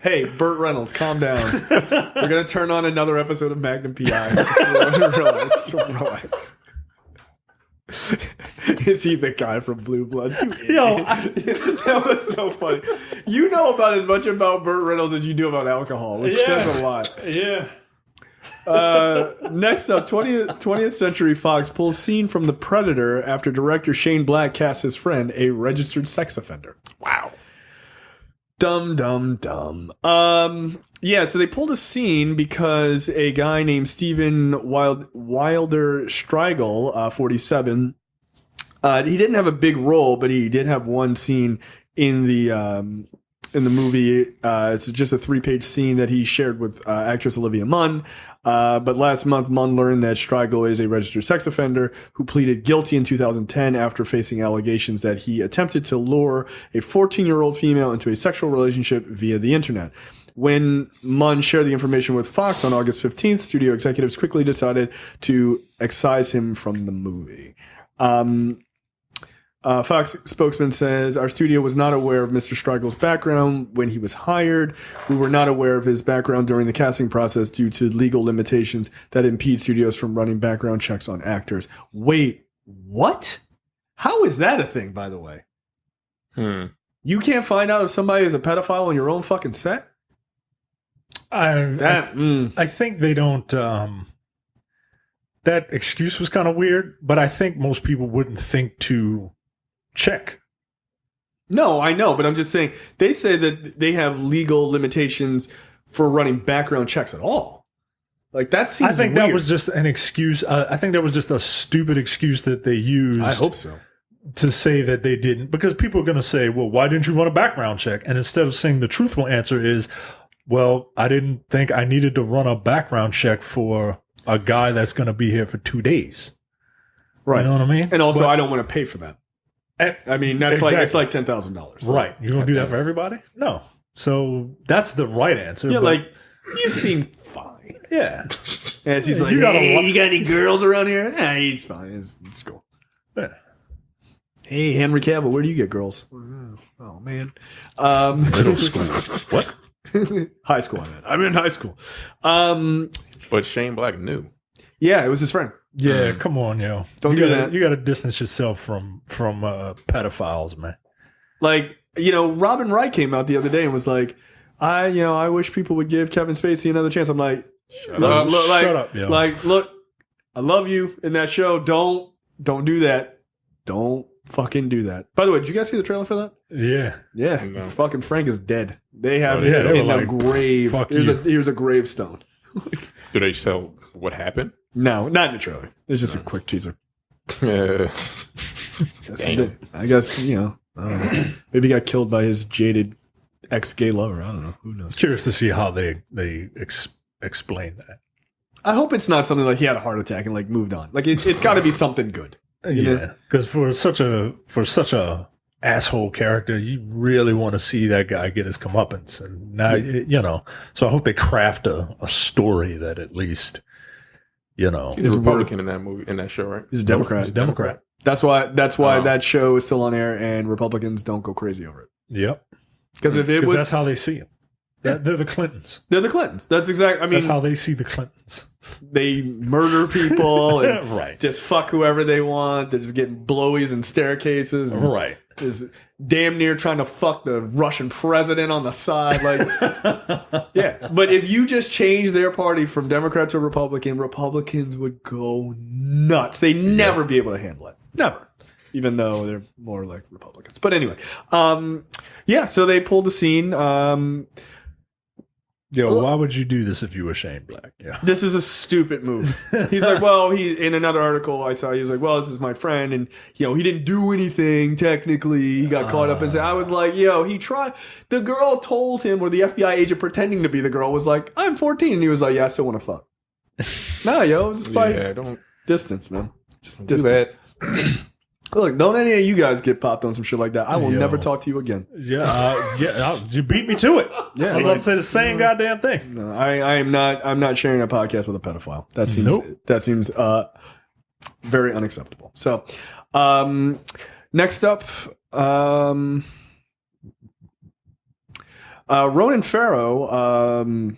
Hey, Burt Reynolds, calm down. We're going to turn on another episode of Magnum PI. Relax. Is he the guy from Blue Bloods? Yo, That was so funny. You know about as much about Burt Reynolds as you do about alcohol, which says a lot. Yeah. Next up, 20th Century Fox pulls scene from The Predator after director Shane Black casts his friend, a registered sex offender. Wow. Dumb. Yeah, so they pulled a scene because a guy named Stephen Wilder Striegel, 47, he didn't have a big role, but he did have one scene in the movie. It's just a 3-page scene that he shared with actress Olivia Munn. But last month, Munn learned that Striegel is a registered sex offender who pleaded guilty in 2010 after facing allegations that he attempted to lure a 14-year-old female into a sexual relationship via the internet. When Munn shared the information with Fox on August 15th, studio executives quickly decided to excise him from the movie. Fox spokesman says, our studio was not aware of Mr. Striegel's background when he was hired. We were not aware of his background during the casting process due to legal limitations that impede studios from running background checks on actors. Wait, what? How is that a thing, by the way? You can't find out if somebody is a pedophile on your own fucking set? I think they don't. That excuse was kind of weird, but I think most people wouldn't think to check. No, I know, but I'm just saying, they say that they have legal limitations for running background checks at all. Like, that seems I think weird. that was just an excuse. I think that was just a stupid excuse that they used. I hope so. To say that they didn't, because people are going to say, well, why didn't you run a background check? And instead of saying the truthful answer is, well, I didn't think I needed to run a background check for a guy that's going to be here for 2 days. Right. You know what I mean? And also, I don't want to pay for that. I mean, that's exactly. it's like $10,000. So. Right. You're going to do that for everybody? No. So that's the right answer. Yeah, but, like, you seem fine. Yeah. As he's like, you got hey, you got any girls around here? Nah, he's fine. It's cool. Yeah. Hey, Henry Cavill, where do you get girls? Oh, man. Middle school. What? High school, I meant. I'm in high school. But Shane Black knew. Yeah, it was his friend. Yeah, come on, yo. Don't do that. You got to distance yourself from pedophiles, man. Like, Robin Wright came out the other day and was like, I wish people would give Kevin Spacey another chance. I'm like, Shut up, yo. Like, look, I love you in that show. Don't do that. Don't fucking do that. By the way, did you guys see the trailer for that? Yeah. Yeah. No. Fucking Frank is dead. They have Oh, yeah, him they in were the like, grave. fuck Here's a gravestone. Do they tell what happened? No, not in the trailer. It's just a quick teaser. Damn. I guess, I don't know. Maybe he got killed by his jaded ex-gay lover. I don't know. Who knows? Curious to see how they explain that. I hope it's not something like he had a heart attack and like moved on. Like it's got to be something good. Yeah, because for such a asshole character, you really want to see that guy get his comeuppance, and now So I hope they craft a story that at least He's a Republican in that movie, in that show, right? He's a Democrat. He's a Democrat. That's why that show is still on air, and Republicans don't go crazy over it. Yep. Because if it was, that's how they see him. They're the Clintons. They're the Clintons. That's exactly. I mean, that's how they see the Clintons. They murder people and right. Just fuck whoever they want. They're just getting blowies and staircases. And right. Is damn near trying to fuck the Russian president on the side. Like, yeah. But if you just change their party from Democrat to Republican, Republicans would go nuts. They'd never be able to handle it. Never. Even though they're more like Republicans. But anyway, so they pulled the scene. Why would you do this if you were Shane Black? Yeah. This is a stupid move. He's like, well, in another article I saw, he was like, well, this is my friend, and he didn't do anything technically. He got caught up in. I was like, he tried. The girl told him, or the FBI agent pretending to be the girl was like, I'm 14, and he was like, yeah, I still want to fuck. It's just don't distance, man. Just do distance. that. Look, don't any of you guys get popped on some shit like that. I will never talk to you again. You beat me to it. Yeah, I'm about to say the same goddamn thing. No, I'm not sharing a podcast with a pedophile. That seems very unacceptable. So, next up, Ronan Farrow,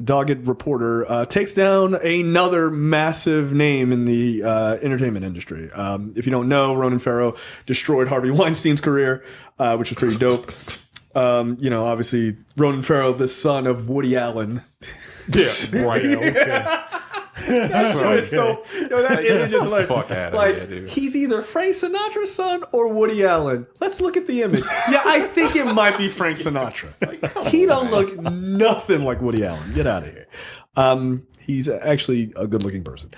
dogged reporter, takes down another massive name in the entertainment industry. If you don't know, Ronan Farrow destroyed Harvey Weinstein's career, which was pretty dope. Obviously, Ronan Farrow, the son of Woody Allen. Yeah, right. Okay. So that image is like, fuck out of here, dude. He's either Frank Sinatra's son or Woody Allen. Let's look at the image. Yeah, I think it might be Frank Sinatra. He don't look nothing like Woody Allen. Get out of here. He's actually a good-looking person.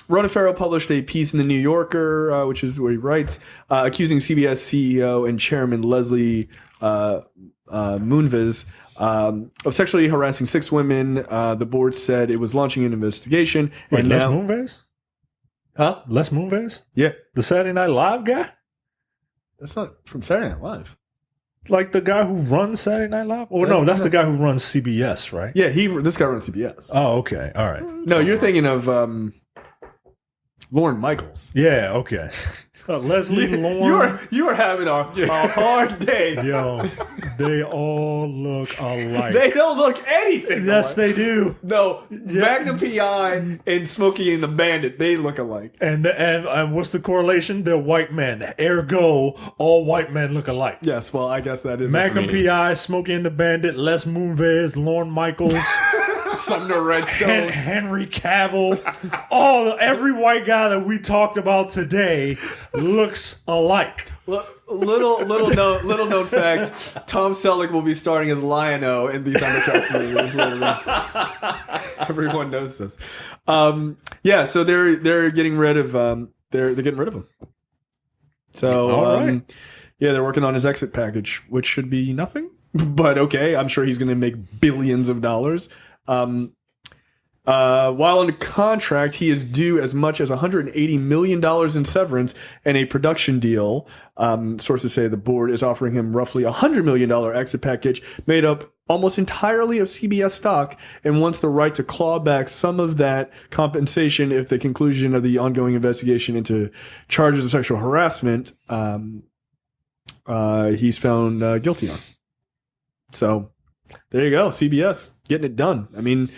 Ronan Farrow published a piece in the New Yorker, which is where he writes, accusing CBS CEO and chairman Leslie Moonves of sexually harassing 6 women. The board said it was launching an investigation. Wait, and Les now, Moonves? Huh? Les Moonves? Yeah. The Saturday Night Live guy? That's not from Saturday Night Live. Like the guy who runs Saturday Night Live? Oh, no, that's the guy who runs CBS, right? Yeah, this guy runs CBS. Oh, okay. All right. No, you're thinking of Lorne Michaels. Yeah, okay. Leslie Lorne. You are having a hard day. Yo, they all look alike. They don't look anything Yes, alike. they do. No, Magnum PI and Smokey and the Bandit, they look alike. And what's the correlation? They're white men. Ergo, all white men look alike. Yes, well, I guess that is Magnum PI, Smokey and the Bandit, Les Moonves, Lorne Michaels. Sumner Redstone, Henry Cavill, every white guy that we talked about today looks alike. Little known fact: Tom Selleck will be starring as Lion-O in the Thundercats movie. Everyone knows this. Yeah, so they're getting rid of they're getting rid of him. So yeah, they're working on his exit package, which should be nothing, but okay. I'm sure he's going to make billions of dollars. While under contract, he is due as much as $180 million in severance and a production deal. Sources say the board is offering him roughly $100 million exit package made up almost entirely of CBS stock and wants the right to claw back some of that compensation if the conclusion of the ongoing investigation into charges of sexual harassment he's found guilty on. So there you go. CBS getting it done. I mean,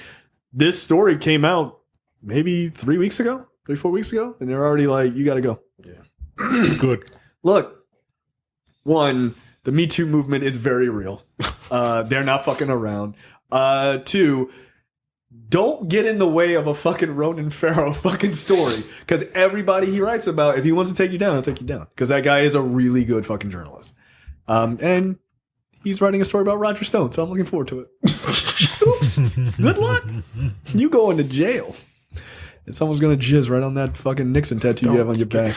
this story came out maybe 4 weeks ago, and they're already like, you got to go. Yeah. Good. Look, one, the Me Too movement is very real. They're not fucking around. Two, don't get in the way of a fucking Ronan Farrow fucking story. Because everybody he writes about, if he wants to take you down, he'll take you down. Because that guy is a really good fucking journalist. And he's writing a story about Roger Stone, so I'm looking forward to it. Oops. Good luck. You going to jail. And someone's going to jizz right on that fucking Nixon tattoo you have on your back.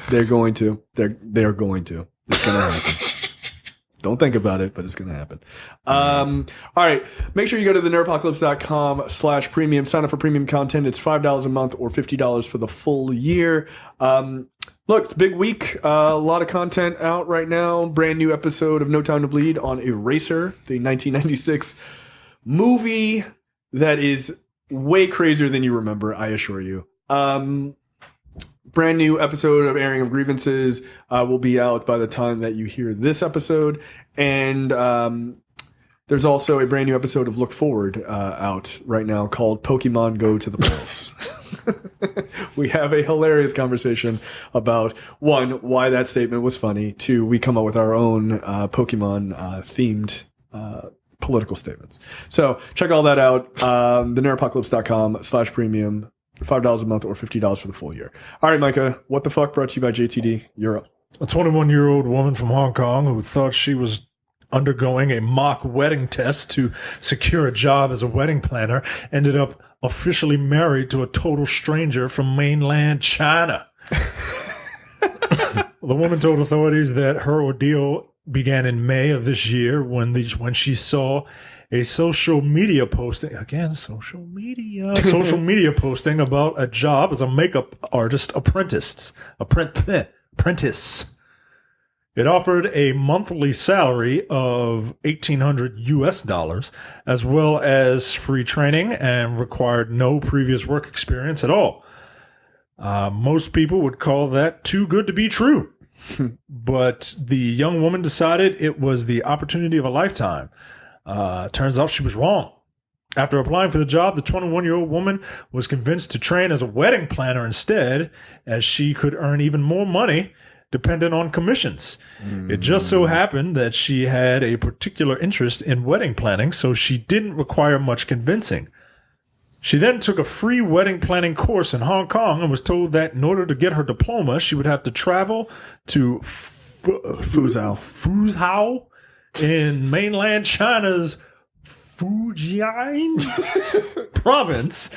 They're going to. They're going to. It's going to happen. Don't think about it, but it's going to happen. All right. Make sure you go to the nerdpocalypse.com/premium. Sign up for premium content. It's $5 a month or $50 for the full year. Look, it's a big week. A lot of content out right now. Brand new episode of No Time to Bleed on Eraser, the 1996 movie that is way crazier than you remember, I assure you. Brand new episode of Airing of Grievances will be out by the time that you hear this episode. And there's also a brand new episode of Look Forward out right now called Pokemon Go to the Polls. We have a hilarious conversation about, one, why that statement was funny. Two, we come up with our own Pokemon themed political statements. So check all that out. The nerdpocalypse.com/premium. $5 a month or $50 for the full year. All right, Micah, What the Fuck brought to you by JTD. You're up. A 21-year-old woman from Hong Kong who thought she was undergoing a mock wedding test to secure a job as a wedding planner ended up officially married to a total stranger from mainland China. The woman told authorities that her ordeal began in May of this year when she saw a social media posting about a job as a makeup artist apprentice. It offered a monthly salary of $1,800 as well as free training and required no previous work experience at all. Most people would call that too good to be true. But the young woman decided it was the opportunity of a lifetime. Turns out she was wrong. After applying for the job, the 21-year-old woman was convinced to train as a wedding planner instead, as she could earn even more money dependent on commissions. It just so happened that she had a particular interest in wedding planning, so she didn't require much convincing. She then took a free wedding planning course in Hong Kong and was told that in order to get her diploma, she would have to travel to Fuzhou in mainland China's Fujian province,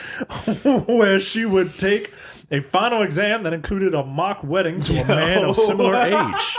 where she would take a final exam that included a mock wedding to a man of similar age.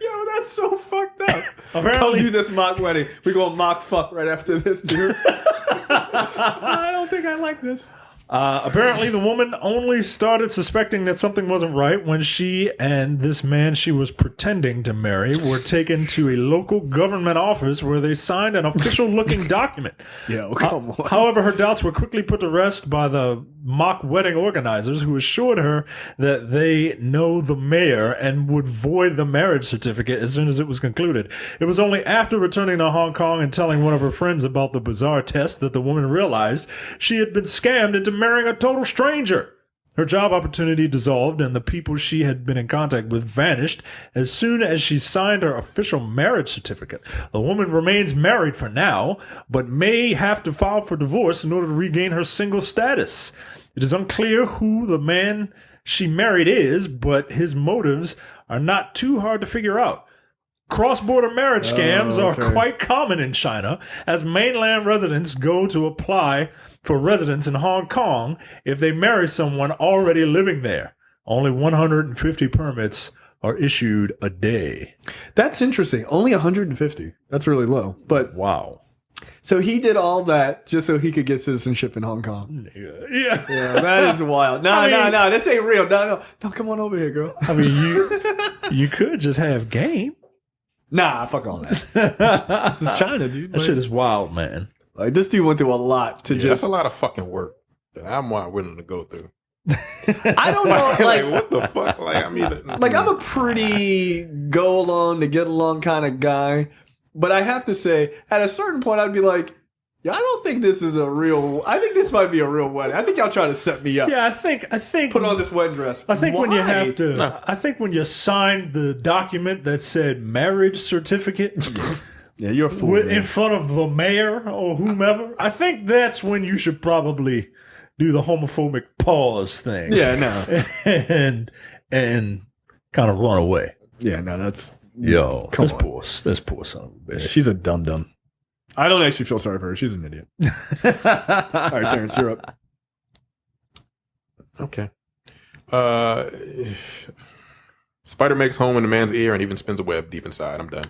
Yo, that's so fucked up. Apparently, don't do this mock wedding. We're going to mock fuck right after this, dude. I don't think I like this. Apparently, the woman only started suspecting that something wasn't right when she and this man she was pretending to marry were taken to a local government office where they signed an official-looking document. Come on. However, her doubts were quickly put to rest by the mock wedding organizers, who assured her that they know the mayor and would void the marriage certificate as soon as it was concluded. It was only after returning to Hong Kong and telling one of her friends about the bizarre test that the woman realized she had been scammed into marrying a total stranger. Her job opportunity dissolved and the people she had been in contact with vanished as soon as she signed her official marriage certificate. The woman remains married for now, but may have to file for divorce in order to regain her single status. It is unclear who the man she married is, but his motives are not too hard to figure out. Cross-border marriage scams are quite common in China, as mainland residents go to apply for residence in Hong Kong if they marry someone already living there. Only 150 permits are issued a day. That's interesting. Only 150. That's really low. But wow. So he did all that just so he could get citizenship in Hong Kong. Yeah, that is wild. No, this ain't real. No, come on over here, girl. I mean, you could just have game. Nah, fuck all that. This is China, dude. That shit is wild, man. Like, this dude went through a lot to just... That's a lot of fucking work that I'm not willing to go through. I don't know, like what the fuck? Like, I mean, like I'm a pretty go along to get along kind of guy, but I have to say, at a certain point, I'd be like, yeah, I don't think this is a real. I think this might be a real wedding. I think y'all trying to set me up. Yeah, I think. Put on this wedding dress. I think Why? when you have to. No. I think when you signed the document that said marriage certificate. Yeah, you're a fool. In front of the mayor or whomever. I think that's when you should probably do the homophobic pause thing. Yeah, no. and kind of run away. Yeah, no, that's... Yo, that's poor son of a bitch. Yeah, she's a dum-dum. I don't actually feel sorry for her. She's an idiot. All right, Terrence, you're up. Okay. Spider makes home in the man's ear and even spins a web deep inside. I'm done.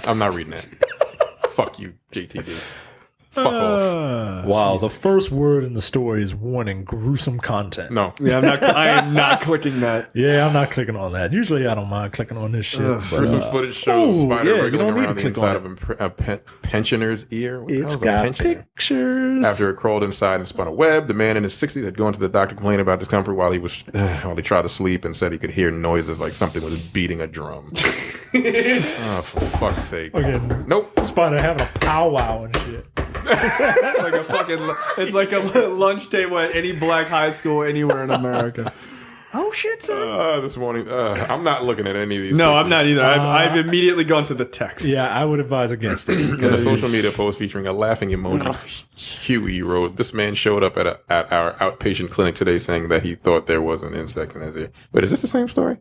I'm not reading that. Fuck you, JTD. Fuck off. Wow, the first word in the story is warning gruesome content. No. Yeah, I am not clicking that. Yeah, I'm not clicking on that. Usually I don't mind clicking on this shit. Gruesome footage shows Spider wriggling around the inside of a pensioner's ear. It's got pictures. After it crawled inside and spun a web, the man in his 60s had gone to the doctor complaining about discomfort while he tried to sleep and said he could hear noises like something was beating a drum. Oh, for fuck's sake. Okay. Nope. Spider having a powwow and shit. It's like a lunch table at any black high school anywhere in America. Oh shit, son! This morning, I'm not looking at any of these. No, pictures. I've not either. I've immediately gone to the text. Yeah, I would advise against it. In a social media post featuring a laughing emoji, Huey wrote, "This man showed up at our outpatient clinic today, saying that he thought there was an insect in his ear." Wait, is this the same story?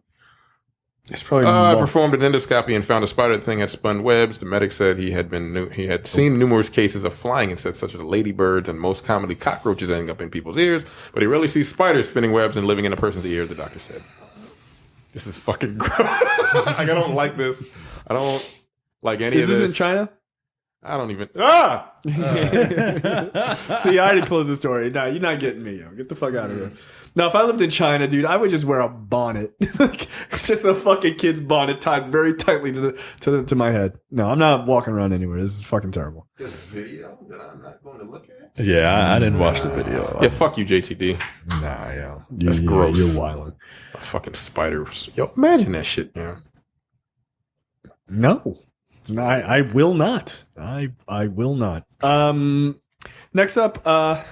It's probably performed an endoscopy and found a spider thing had spun webs. The medic said he had seen numerous cases of flying insects such as ladybirds and most commonly cockroaches ending up in people's ears, but he rarely sees spiders spinning webs and living in a person's ear, the doctor said. This is fucking gross. I don't like this. I don't like any of this. Is this in China? I don't even... See, I already closed the story. No, you're not getting me, yo. Get the fuck out of here. Now, if I lived in China, dude, I would just wear a bonnet. It's just a fucking kid's bonnet tied very tightly to my head. No, I'm not walking around anywhere. This is fucking terrible. There's a video that I'm not going to look at? Yeah, I didn't watch the video. Yeah, fuck you, JTD. Nah, yo. That's gross. You're wilding. A fucking spider. Yo, imagine that shit, yo. No. I will not. I will not. Next up, I've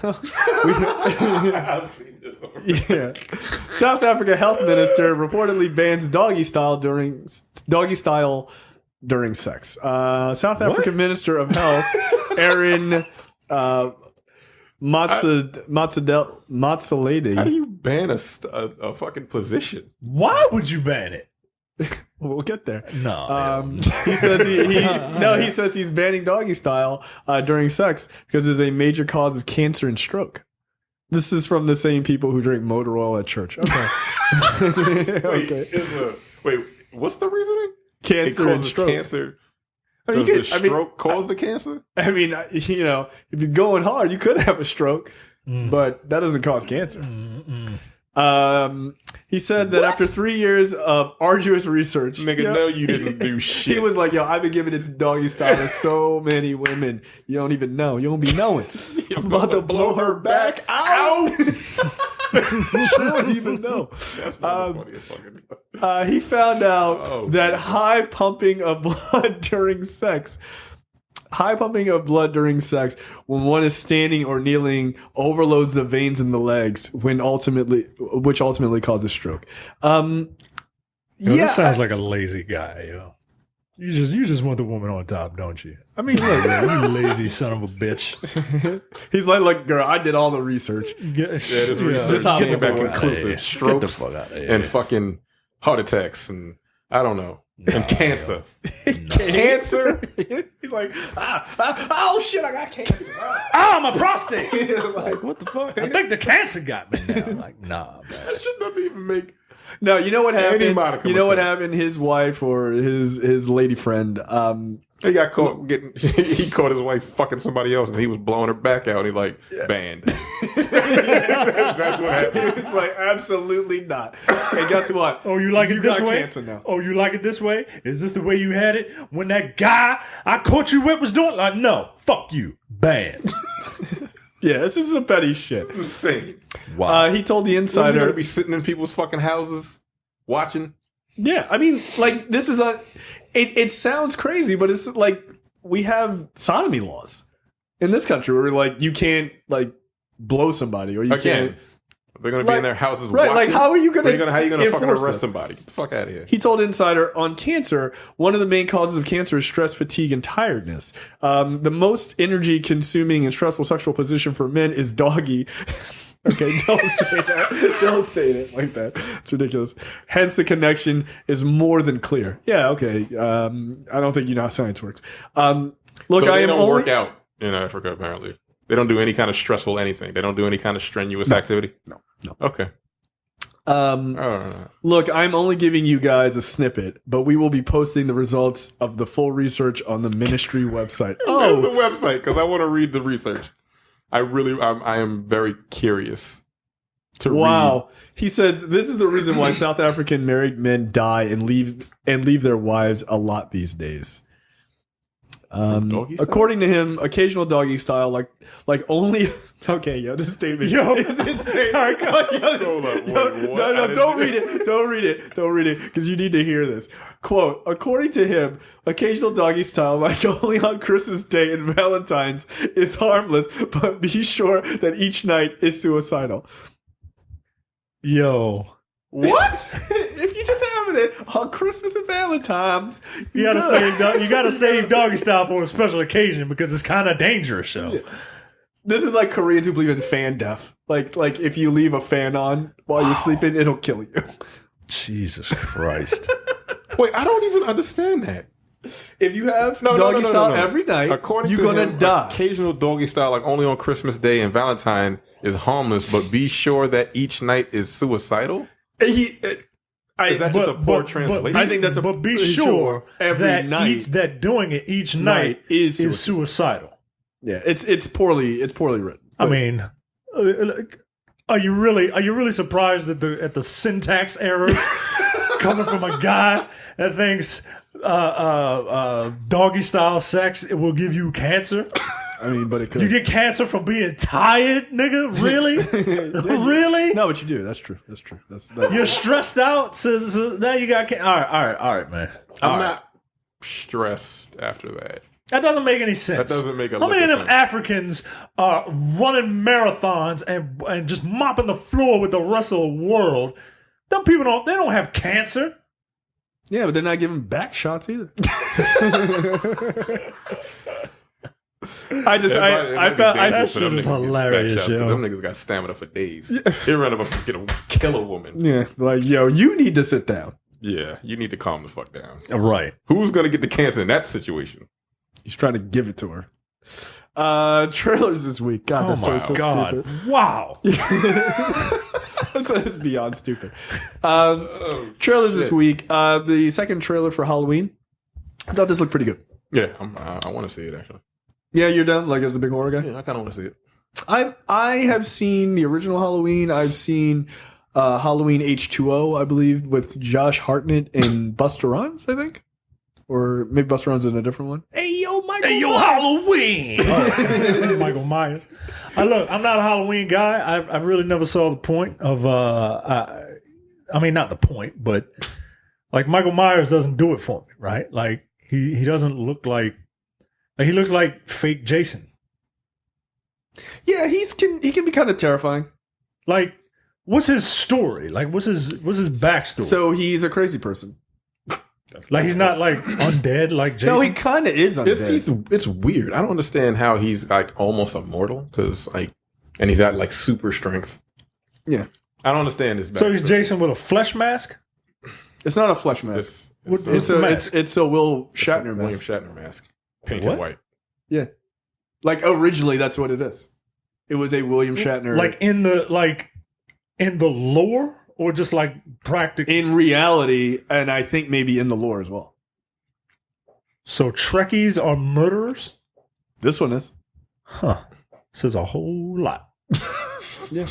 seen this already. yeah. South Africa health minister reportedly bans doggy style during sex. South African Minister of Health, Aaron Matsalede. How do you ban a fucking position? Why would you ban it? We'll get there. No. He says he says he's banning doggy style during sex because it's a major cause of cancer and stroke. This is from the same people who drink motor oil at church. Okay. Wait, what's the reasoning? Cancer and stroke. Cancer. Does the stroke cause the cancer? I mean, if you're going hard, you could have a stroke, but that doesn't cause cancer. He said that after 3 years of arduous research, no, you didn't do shit. He was like, yo, I've been giving it the doggy style to so many women. You don't even know. You don't be knowing. I'm about to blow her back out. She don't even know. He found out that high pumping of blood during sex when one is standing or kneeling overloads the veins in the legs which ultimately causes stroke. This sounds like a lazy guy, yo. You just want the woman on top, don't you? I mean, look, man, you lazy son of a bitch. He's like, look, girl, I did all the research. This research came back conclusive. Strokes and fucking heart attacks and I don't know. And cancer. Cancer? He's like, oh shit, I got cancer. My prostate. Like, what the fuck? I think the cancer got me now. I'm like, nah, man. That shit doesn't even make... No, you know what happened? You know what happened? His wife or his lady friend. He got caught he caught his wife fucking somebody else, and he was blowing her back out. And he like banned. That's what happened. He was like, absolutely not. And guess what? Oh, you like it this way? Cancer now. Oh, you like it this way? Is this the way you had it when that guy I caught you with was doing? Like, no, fuck you, banned. Yeah, this is some petty shit. It's insane. Wow. He told the Insider. Was he going to be sitting in people's fucking houses watching? Yeah, I mean, like, this is it sounds crazy, but it's like we have sodomy laws in this country where, like, you can't, like, blow somebody or you can't. They're going to be in their houses right, watching. Like, how are you going to fucking arrest somebody? Get the fuck out of here. He told Insider on cancer, one of the main causes of cancer is stress, fatigue, and tiredness. The most energy-consuming and stressful sexual position for men is doggy. Okay, don't say that. Don't say it like that. It's ridiculous. Hence, the connection is more than clear. Yeah, okay. I don't think you know how science works. Look, so they don't work out in Africa, apparently. They don't do any kind of stressful anything. They don't do any kind of strenuous activity? No. Okay. Look, I'm only giving you guys a snippet, but we will be posting the results of the full research on the ministry website. Where's the website? Because I want to read the research. I am very curious to read. He says this is the reason why South African married men die and leave their wives a lot these days. According to him, occasional doggy style, like only. Okay, this statement is insane. Hold up, no, don't read it, because you need to hear this. Quote: according to him, occasional doggy style, like only on Christmas Day and Valentine's, is harmless, but be sure that each night is suicidal. Yo. What? If you just having it on Christmas and Valentine's, you gotta save doggy style for a special occasion because it's kind of dangerous. So this is like Koreans who believe in fan death. Like if you leave a fan on while you're sleeping, it'll kill you. Jesus Christ! Wait, I don't even understand that. If you have doggy style every night, you're gonna die. Occasional doggy style, like only on Christmas Day and Valentine, is harmless, but be sure that each night is suicidal. Is that just a poor translation? I think that's but be sure every night that doing it each night is suicidal. Yeah, it's poorly written. I mean, are you really surprised at the syntax errors coming from a guy that thinks doggy style sex it will give you cancer? I mean, but it could. You get cancer from being tired, nigga? Really? Really? No, but you do. That's true. You're stressed out, so now you got cancer. All right, man. I'm not stressed after that. That doesn't make any sense. That doesn't make a How many of them sense. Africans are running marathons and just mopping the floor with the rest of the world? Them people don't have cancer. Yeah, but they're not giving back shots either. I felt that shit is hilarious, yo. Them niggas got stamina for days. They run up and kill a woman. Yeah, like, yo, you need to sit down. Yeah, you need to calm the fuck down. Right. Who's gonna get the cancer in that situation? He's trying to give it to her. Trailers this week. God, that's so stupid. Wow. That's beyond stupid. Trailers this week. The second trailer for Halloween. I thought this looked pretty good. Yeah, I want to see it actually. Yeah, you're done? Like, as the big horror guy? Yeah, I kind of want to see it. I have seen the original Halloween. I've seen Halloween H2O, I believe, with Josh Hartnett and Busta Rhymes, I think. Or maybe Busta Rhymes is in a different one. Hey, yo, Michael Hey, yo, Myers. Halloween! Oh, Michael Myers. Look, I'm not a Halloween guy. I really never saw the point of... I mean, not the point, but... Like, Michael Myers doesn't do it for me, right? Like, he doesn't look like... He looks like fake Jason. Yeah, he can be kind of terrifying. Like, what's his story? Like, what's his backstory? So he's a crazy person. Like he's not like undead like Jason. No, he kind of is undead. It's weird. I don't understand how he's like almost immortal because like, and he's got like super strength. Yeah, I don't understand this. So he's Jason with a flesh mask. It's not a flesh mask. It's a Will Shatner mask. William Shatner mask, painted white. Yeah, like originally that's what it is. It was a William Shatner, like in the lore, or just like practical. In reality, and I think maybe in the lore as well. So Trekkies are murderers? This one is. Huh. Says a whole lot. Yeah.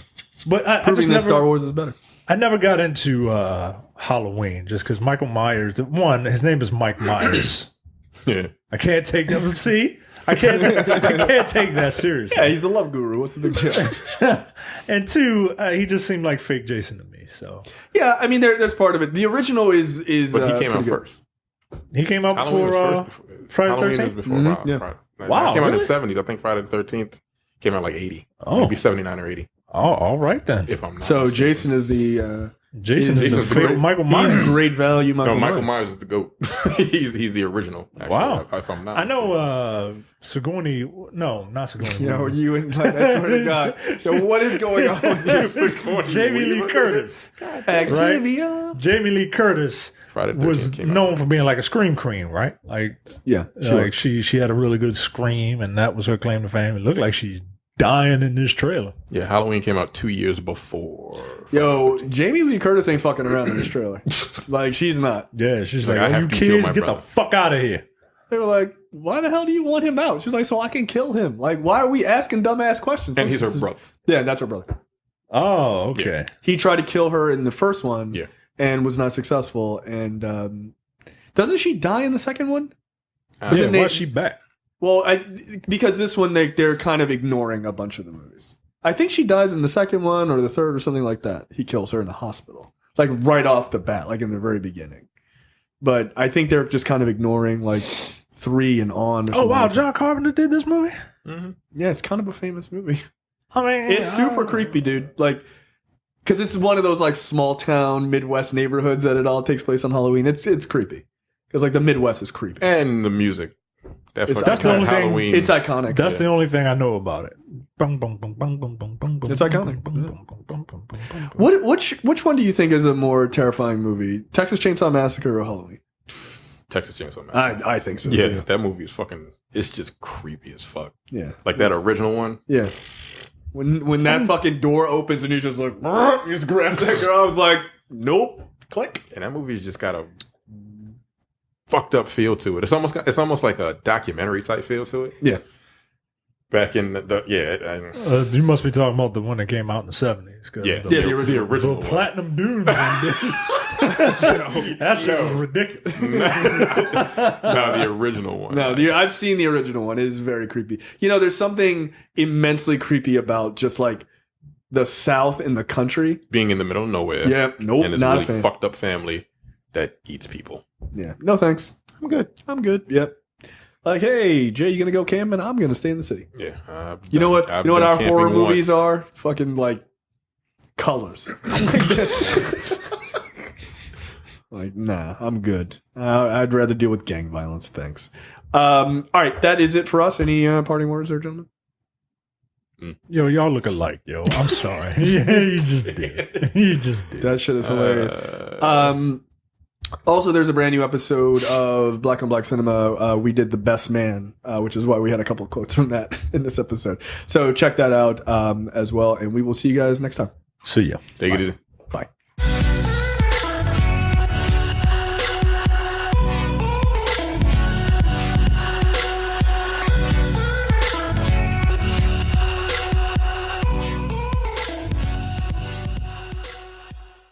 But I proving just that Star Wars is better. I never got into Halloween just because Michael Myers, his name is Mike Myers. Yeah. I can't take that. See? I can't take that seriously. Yeah, he's the love guru. What's the big deal? And two, he just seemed like fake Jason to me. So yeah, I mean, there's part of it. The original is but he came out good. first. He came out before Friday the 13th? Before Wow, it came out in really? the 70s. I think Friday the 13th came out like 80. Oh. Maybe 79 or 80. Oh, all right then. If I'm not So mistaken. Jason is the Jason is the fake Michael Myers. He's great value. Michael Myers is the GOAT. he's the original. Actually, Wow. If I'm not I know Sigourney. No, not Sigourney. Yo, you and like, I swear to God. Yo, what is going on with you? Jamie Lee Curtis. Activia. Jamie Lee Curtis Friday the 13th was came out. known for being like a scream queen, right? Like, Yeah, she had a really good scream, and that was her claim to fame. It looked like she's dying in this trailer. Yeah, Halloween came out 2 years before. Yo, Jamie Lee Curtis ain't fucking around in this trailer. Like, she's not. Yeah, she's Like, like, I have you to kill kids, my get brother." the fuck out of here. They were like, why the hell do you want him out? She's like, so I can kill him. Like, why are we asking dumbass questions? And he's her brother. Yeah, that's her brother. Oh, okay. He tried to kill her in the first one Yeah. and was not successful. And doesn't she die in the second one? Yeah, then they- why's she back? Well, because this one, they're kind of ignoring a bunch of the movies. I think she dies in the second one or the third or something like that. He kills her in the hospital. Like, right off the bat, like in the very beginning. But I think they're just kind of ignoring, like, 3 and on. Or Oh, something wow, like that. John Carpenter did this movie? Mm-hmm. Yeah, it's kind of a famous movie. I mean, It's super creepy, dude. Like, because it's one of those, like, small town Midwest neighborhoods that it all takes place on Halloween. It's creepy. Because, like, the Midwest is creepy. And the music. It's That's the only thing- Halloween. It's iconic. That's the only thing I know about it. It's iconic. Which one do you think is a more terrifying movie? Texas Chainsaw Massacre or Halloween? Texas Chainsaw Massacre. I think so, Yeah, too. that movie is fucking. It's just creepy as fuck. Yeah. Like that original one. Yeah. When that fucking door opens and he's just like, he just grabs that girl, I was like, nope. Click. And that movie's just got a fucked up feel to it. It's almost like a documentary type feel to it. Yeah. Back in You must be talking about the one that came out in the 70s. the original The one. Platinum Dunes one, dude. That shit was ridiculous. No, the original one. No, I've seen the original one. It is very creepy. You know, there's something immensely creepy about just like the South in the country. Being in the middle of nowhere. Yeah. Nope. And it's Not a a fan. really fucked up family that eats people. Yeah. No thanks. I'm good. Yep. Like, hey, Jay, you gonna go camping? I'm gonna stay in the city. Yeah. You know what? I've You know what been our camping horror movies once. are? Fucking like colors. Like, nah, I'm good. I'd rather deal with gang violence. Thanks. All right, that is it for us. Any parting words there, gentlemen? Yo, y'all look alike, yo. I'm sorry. Yeah, you just did. You just did. That shit is hilarious. Also, there's a brand new episode of Black on Black Cinema. We did The Best Man, which is why we had a couple of quotes from that in this episode. So check that out as well, and we will see you guys next time. See ya. Take it easy.